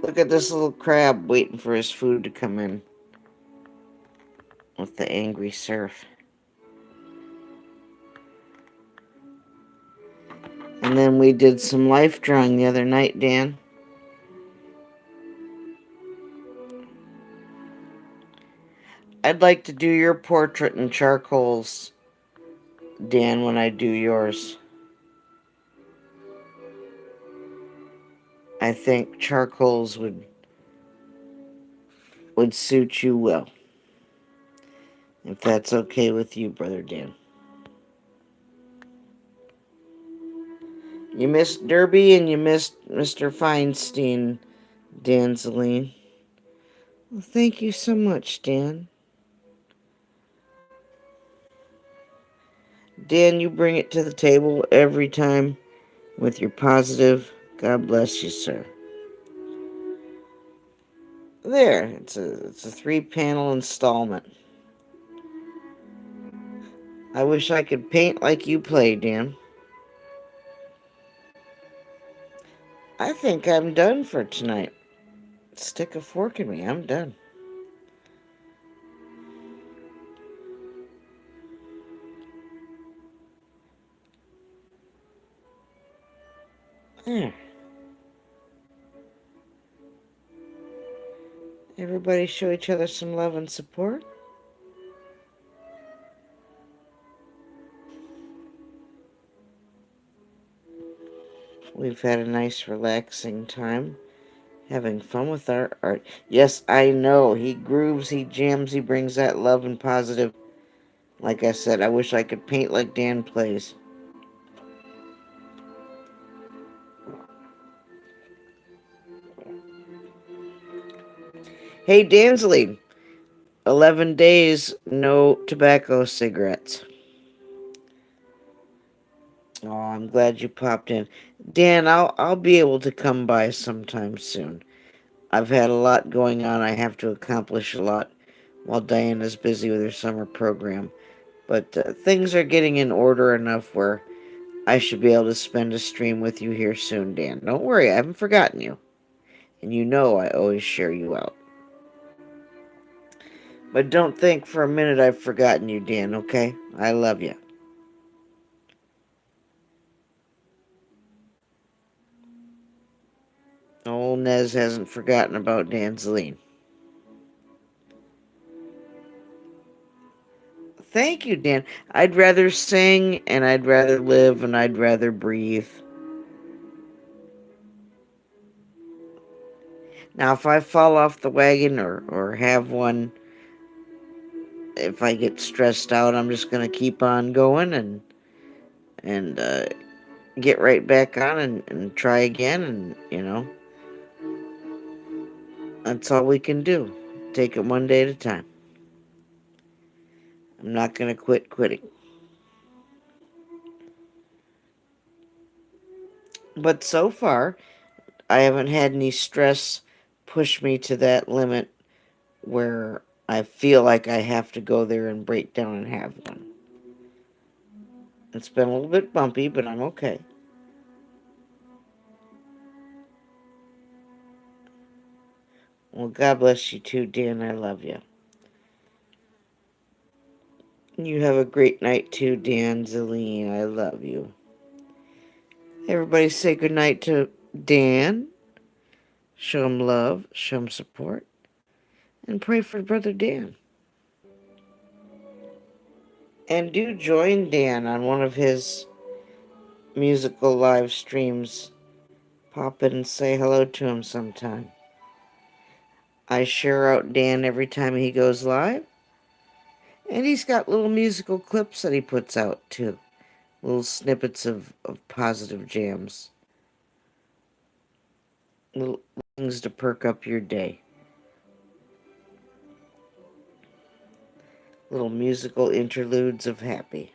Look at this little crab waiting for his food to come in with the angry surf. And then we did some life drawing the other night, Dan. I'd like to do your portrait in charcoals, Dan, when I do yours. I think charcoals would suit you well. If that's okay with you, Brother Dan. You missed Derby and you missed Mr. Feinstein, Dan Zeline. Well, thank you so much, Dan. Dan, you bring it to the table every time with your positive. God bless you, sir. There, it's a 3-panel installment. I wish I could paint like you play, Dan. I think I'm done for tonight. Stick a fork in me, I'm done. There. Everybody show each other some love and support. We've had a nice relaxing time, having fun with our art. Yes, I know, he grooves, he jams, he brings that love and positive. Like I said, I wish I could paint like Dan plays. Hey, Dansley, 11 days, no tobacco cigarettes. Oh, I'm glad you popped in. Dan, I'll be able to come by sometime soon. I've had a lot going on. I have to accomplish a lot while Diana's busy with her summer program. But things are getting in order enough where I should be able to spend a stream with you here soon, Dan. Don't worry, I haven't forgotten you. And you know I always share you out. But don't think for a minute I've forgotten you, Dan, okay? I love you. Old Nez hasn't forgotten about Dan Zeline. Thank you, Dan. I'd rather sing, and I'd rather live, and I'd rather breathe. Now, if I fall off the wagon or have one, if I get stressed out, I'm just going to keep on going and get right back on and try again. And, that's all we can do. Take it one day at a time. I'm not going to quit quitting. But so far, I haven't had any stress push me to that limit where I feel like I have to go there and break down and have one. It's been a little bit bumpy, but I'm okay. Well, God bless you too, Dan. I love you. You have a great night too, Dan Zeline. I love you. Everybody say goodnight to Dan. Show him love, show him support, and pray for Brother Dan. And do join Dan on one of his musical live streams. Pop in and say hello to him sometime. I share out Dan every time he goes live. And he's got little musical clips that he puts out too. Little snippets of positive jams. Little things to perk up your day. Little musical interludes of happy.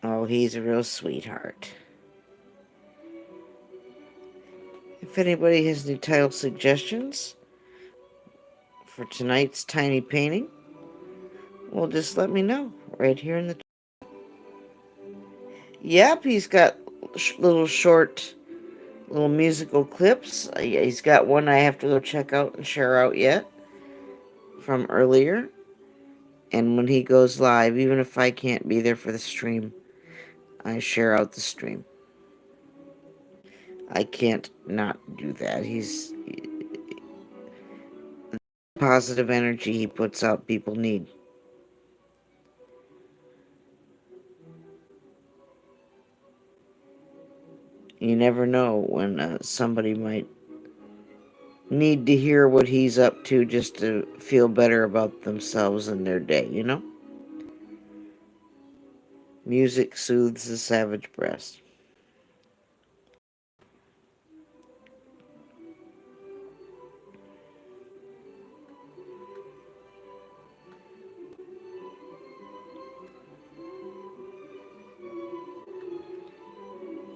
Oh, he's a real sweetheart. If anybody has any title suggestions for tonight's tiny painting, well, just let me know right here in the. Yep, he's got little short, little musical clips. He's got one I have to go check out and share out yet from earlier. And when he goes live, even if I can't be there for the stream, I share out the stream. I can't not do that. He's positive energy he puts out, people need. You never know when somebody might need to hear what he's up to just to feel better about themselves and their day, you know? Music soothes the savage breast.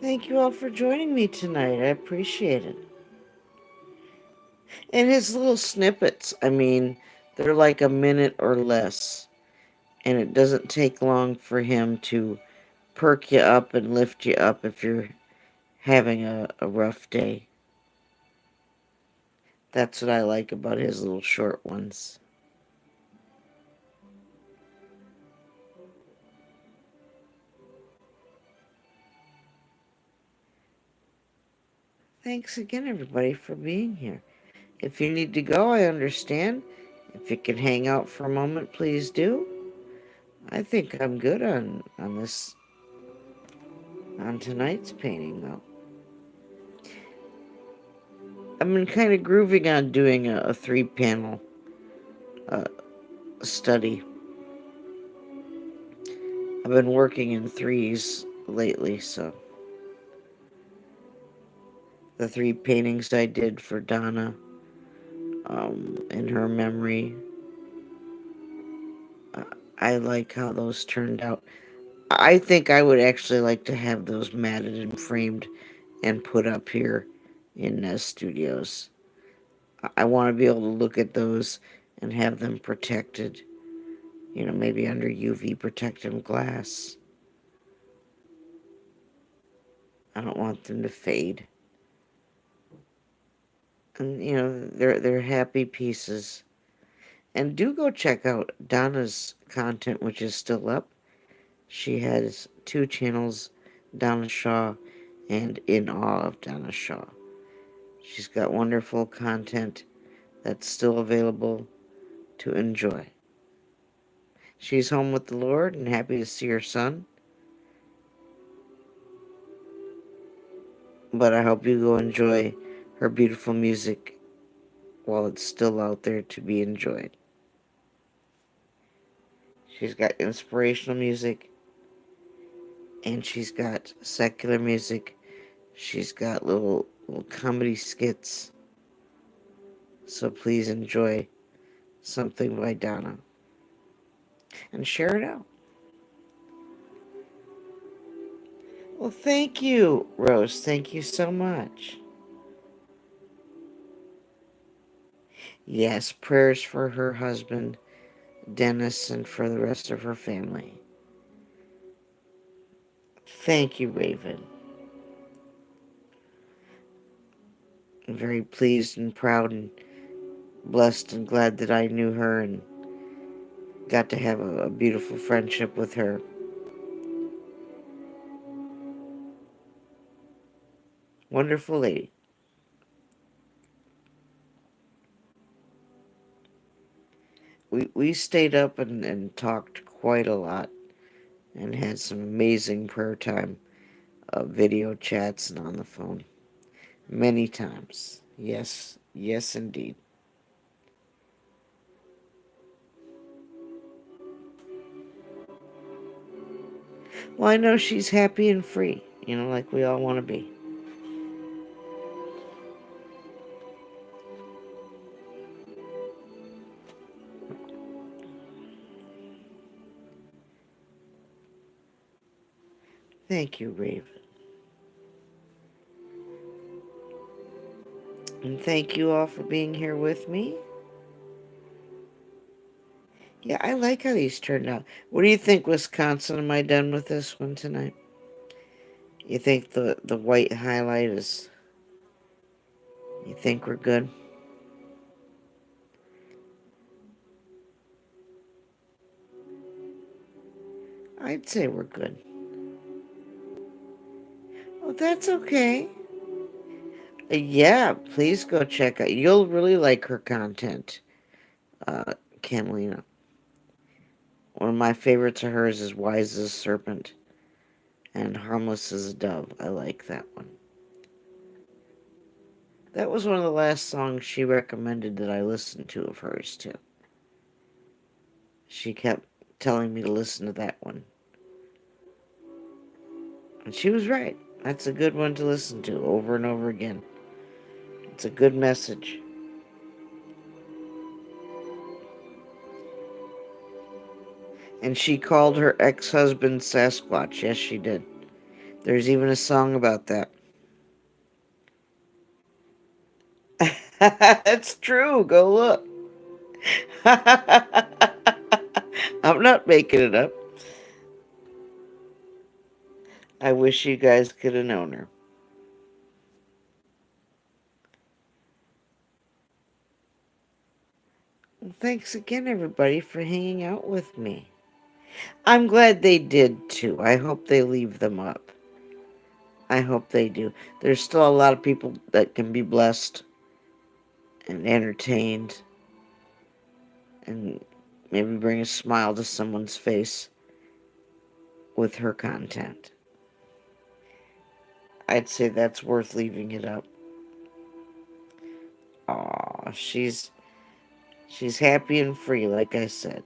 Thank you all for joining me tonight. I appreciate it. And his little snippets, I mean, they're like a minute or less. And it doesn't take long for him to perk you up and lift you up if you're having a rough day. That's what I like about his little short ones. Thanks again, everybody, for being here. If you need to go, I understand. If you can hang out for a moment, please do. I think I'm good on tonight's painting, though. I've been kind of grooving on doing a 3-panel study. I've been working in threes lately, so the 3 paintings I did for Donna in her memory, I like how those turned out. I think I would actually like to have those matted and framed and put up here in Nest Studios. I want to be able to look at those and have them protected, maybe under UV protective glass. I don't want them to fade. And they're happy pieces. And do go check out Donna's content, which is still up. She has 2 channels, Donna Shaw and In Awe of Donna Shaw. She's got wonderful content that's still available to enjoy. She's home with the Lord and happy to see her son. But I hope you go enjoy her beautiful music while it's still out there to be enjoyed. She's got inspirational music, and she's got secular music. She's got little comedy skits. So please enjoy something by Donna and share it out. Well, thank you, Rose. Thank you so much. Yes, prayers for her husband, Dennis, and for the rest of her family. Thank you, Raven. I'm very pleased and proud and blessed and glad that I knew her and got to have a beautiful friendship with her. Wonderful lady. We stayed up and talked quite a lot and had some amazing prayer time, video chats, and on the phone many times. Yes, yes, indeed. Well, I know she's happy and free, like we all want to be. Thank you, Raven. And thank you all for being here with me. Yeah, I like how these turned out. What do you think, Wisconsin? Am I done with this one tonight? You think the white highlight is. You think we're good? I'd say we're good. Oh, that's okay. Yeah, please go check out. You'll really like her content, Camelina. One of my favorites of hers is Wise as a Serpent and Harmless as a Dove. I like that one. That was one of the last songs she recommended that I listened to of hers, too. She kept telling me to listen to that one. And she was right. That's a good one to listen to over and over again. It's a good message. And she called her ex husband Sasquatch. Yes, she did. There's even a song about that. That's true. Go look. I'm not making it up. I wish you guys could have known her. Well, thanks again, everybody, for hanging out with me. I'm glad they did too. I hope they leave them up. I hope they do. There's still a lot of people that can be blessed and entertained and maybe bring a smile to someone's face with her content. I'd say that's worth leaving it up. Aw, she's happy and free, like I said.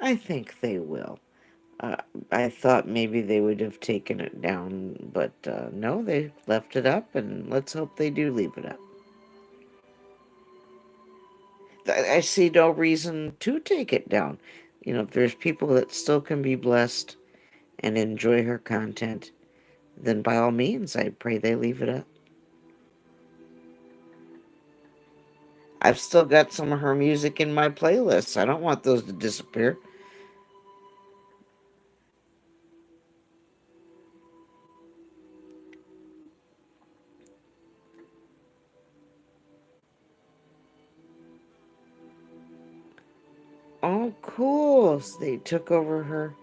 I think they will. Uh, I thought maybe they would have taken it down, but no, they left it up, and let's hope they do leave it up. I see no reason to take it down. If there's people that still can be blessed and enjoy her content, then by all means, I pray they leave it up. I've still got some of her music in my playlists. I don't want those to disappear. Oh, cool. So they took over her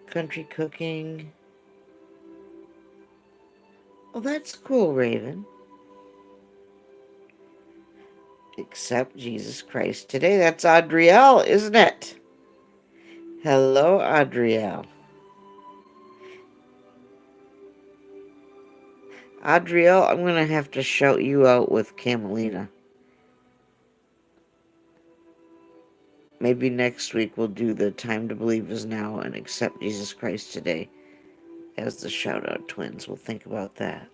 country cooking. Oh, that's cool, Raven. Accept Jesus Christ today. That's Adrielle, isn't it? Hello, Adrielle. Adrielle, I'm going to have to shout you out with Camelina. Maybe next week we'll do the Time to Believe is Now and Accept Jesus Christ today as the shout out twins. We'll think about that.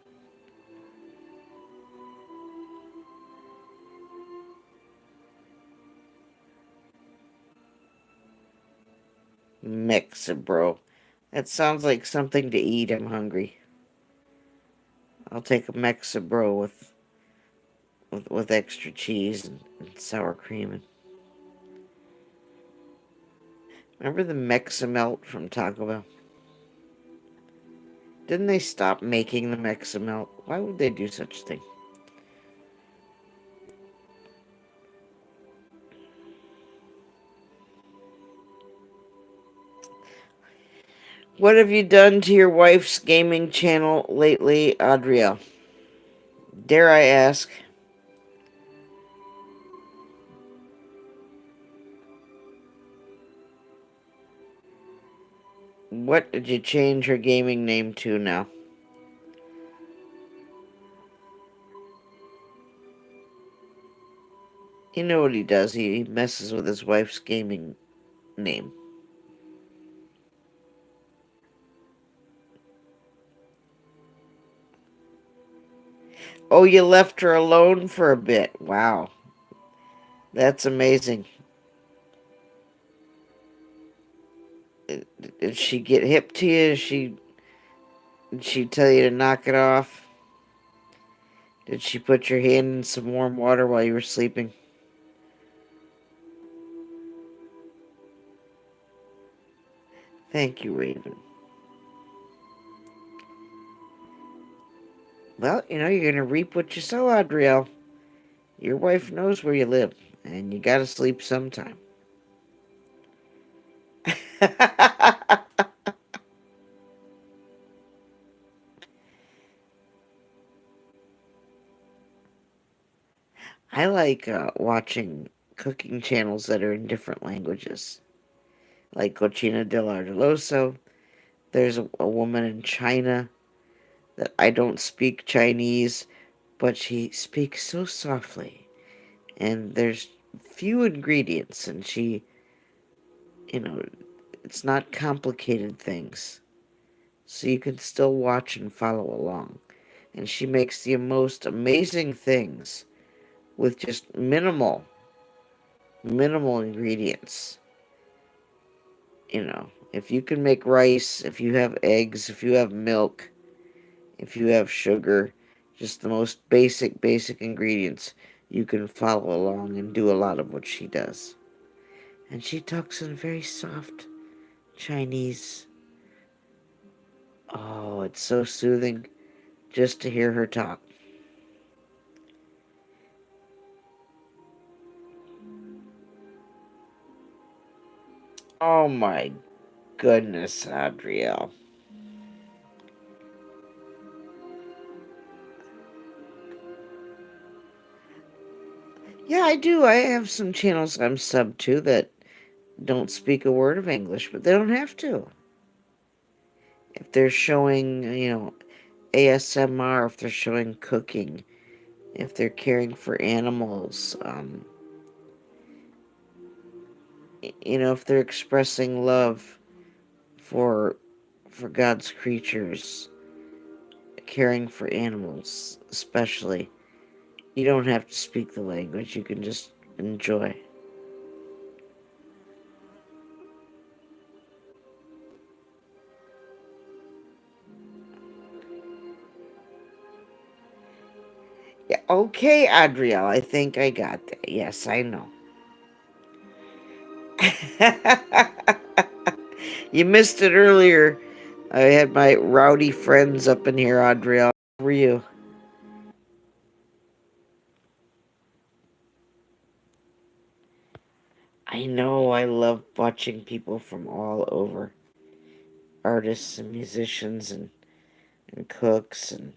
Mexibro. That sounds like something to eat. I'm hungry. I'll take a Mexibro with extra cheese and sour cream. And remember the Mexamelt from Taco Bell? Didn't they stop making the Mexamelt? Why would they do such a thing? What have you done to your wife's gaming channel lately, Adrielle? Dare I ask? What did you change her gaming name to now? You know what he does? He messes with his wife's gaming name. Oh, you left her alone for a bit. Wow. That's amazing. Did she get hip to you? Did she tell you to knock it off? Did she put your hand in some warm water while you were sleeping? Thank you, Raven. Well, you're going to reap what you sow, Adriel. Your wife knows where you live, and you gotta sleep sometime. I like watching cooking channels that are in different languages, like Cochina del Argeloso. There's a woman in China that I don't speak Chinese, but she speaks so softly, and there's few ingredients, and you know, it's not complicated things, so you can still watch and follow along. And she makes the most amazing things with just minimal ingredients. If you can make rice, if you have eggs, if you have milk, if you have sugar, just the most basic ingredients, you can follow along and do a lot of what she does. And she talks in very soft Chinese. Oh, it's so soothing just to hear her talk. Oh my goodness, Adriel. Yeah, I do. I have some channels I'm sub to that don't speak a word of English, but they don't have to. If they're showing, ASMR, if they're showing cooking, if they're caring for animals, if they're expressing love for God's creatures, caring for animals, especially, you don't have to speak the language. You can just enjoy. Yeah, okay, Adriel. I think I got that. Yes, I know. You missed it earlier. I had my rowdy friends up in here, Adriel. How were you? I know I love watching people from all over, artists and musicians and cooks and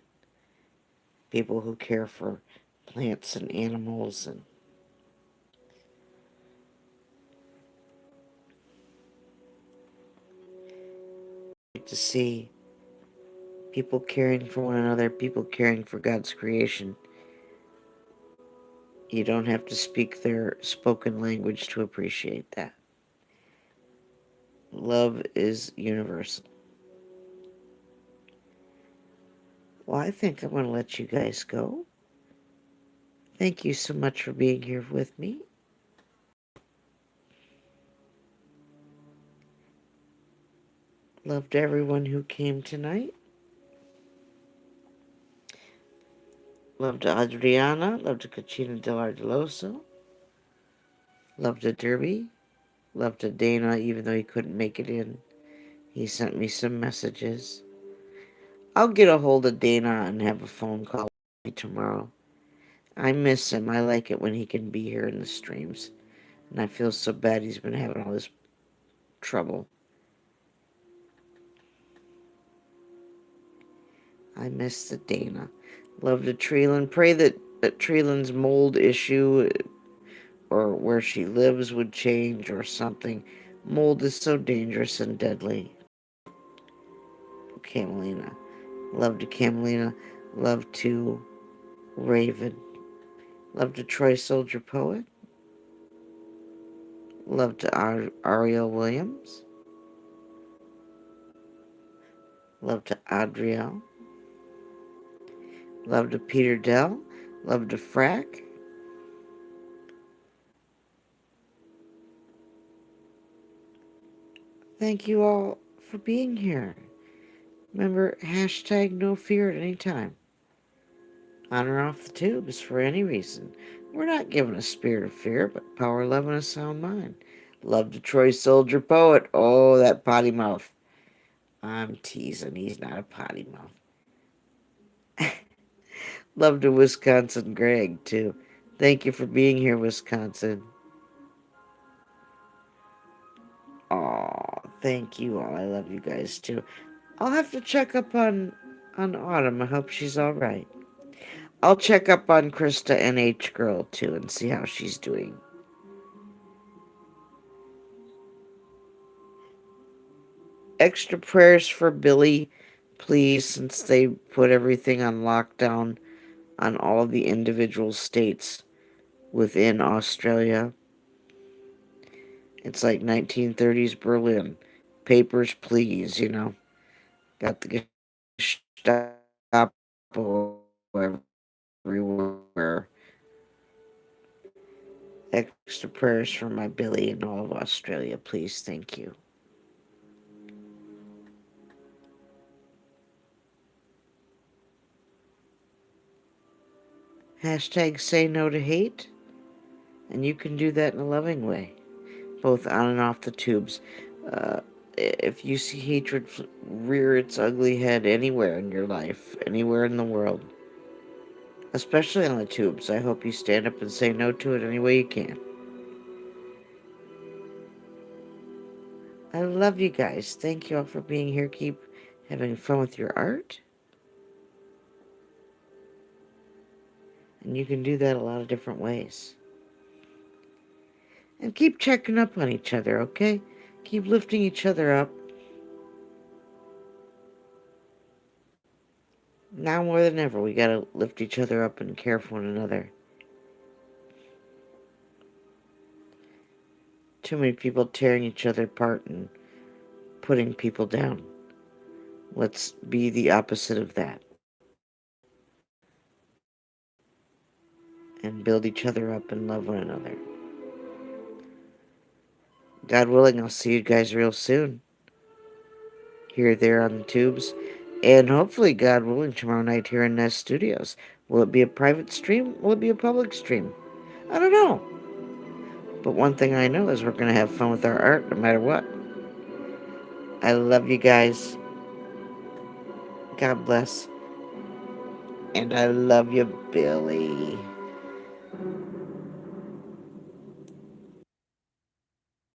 people who care for plants and animals, and to see people caring for one another, people caring for God's creation. You don't have to speak their spoken language to appreciate that. Love is universal. Well, I think I'm going to let you guys go. Thank you so much for being here with me. Loved everyone who came tonight. Loved Adriana. Loved Cachina del Ardeloso. Loved Derby. Loved Dana, even though he couldn't make it in. He sent me some messages. I'll get a hold of Dana and have a phone call with me tomorrow. I miss him. I like it when he can be here in the streams. And I feel so bad he's been having all this trouble. I miss the Dana. Love the Treeland. Pray that Treeland's mold issue or where she lives would change or something. Mold is so dangerous and deadly. Camelina. Love to Camelina. Love to Raven. Love to Troy Soldier Poet. Love to Ariel Williams. Love to Adriel. Love to Peter Dell. Love to Frack. Thank you all for being here. Remember, hashtag no fear at any time. On or off the tubes for any reason. We're not given a spirit of fear, but power, love, and a sound mind. Love to Troy Soldier Poet. Oh, that potty mouth. I'm teasing. He's not a potty mouth. Love to Wisconsin Greg, too. Thank you for being here, Wisconsin. Oh, thank you all. I love you guys, too. I'll have to check up on Autumn. I hope she's all right. I'll check up on Krista NH Girl, too, and see how she's doing. Extra prayers for Billy, please, since they put everything on lockdown on all the individual states within Australia. It's like 1930s Berlin. Papers, please, Got the Gestapo everywhere. Extra prayers for my Billy and all of Australia, please. Thank you. Hashtag say no to hate. And you can do that in a loving way, both on and off the tubes. If you see hatred rear its ugly head anywhere in your life, anywhere in the world, especially on the tubes, I hope you stand up and say no to it any way you can. I love you guys. Thank you all for being here. Keep having fun with your art. And you can do that a lot of different ways. And keep checking up on each other, okay? Keep lifting each other up. Now more than ever, we gotta lift each other up and care for one another. Too many people tearing each other apart and putting people down. Let's be the opposite of that. And build each other up and love one another. God willing, I'll see you guys real soon. Here, there on the tubes. And hopefully, God willing, tomorrow night here in Nest Studios. Will it be a private stream? Will it be a public stream? I don't know. But one thing I know is we're going to have fun with our art no matter what. I love you guys. God bless. And I love you, Billy.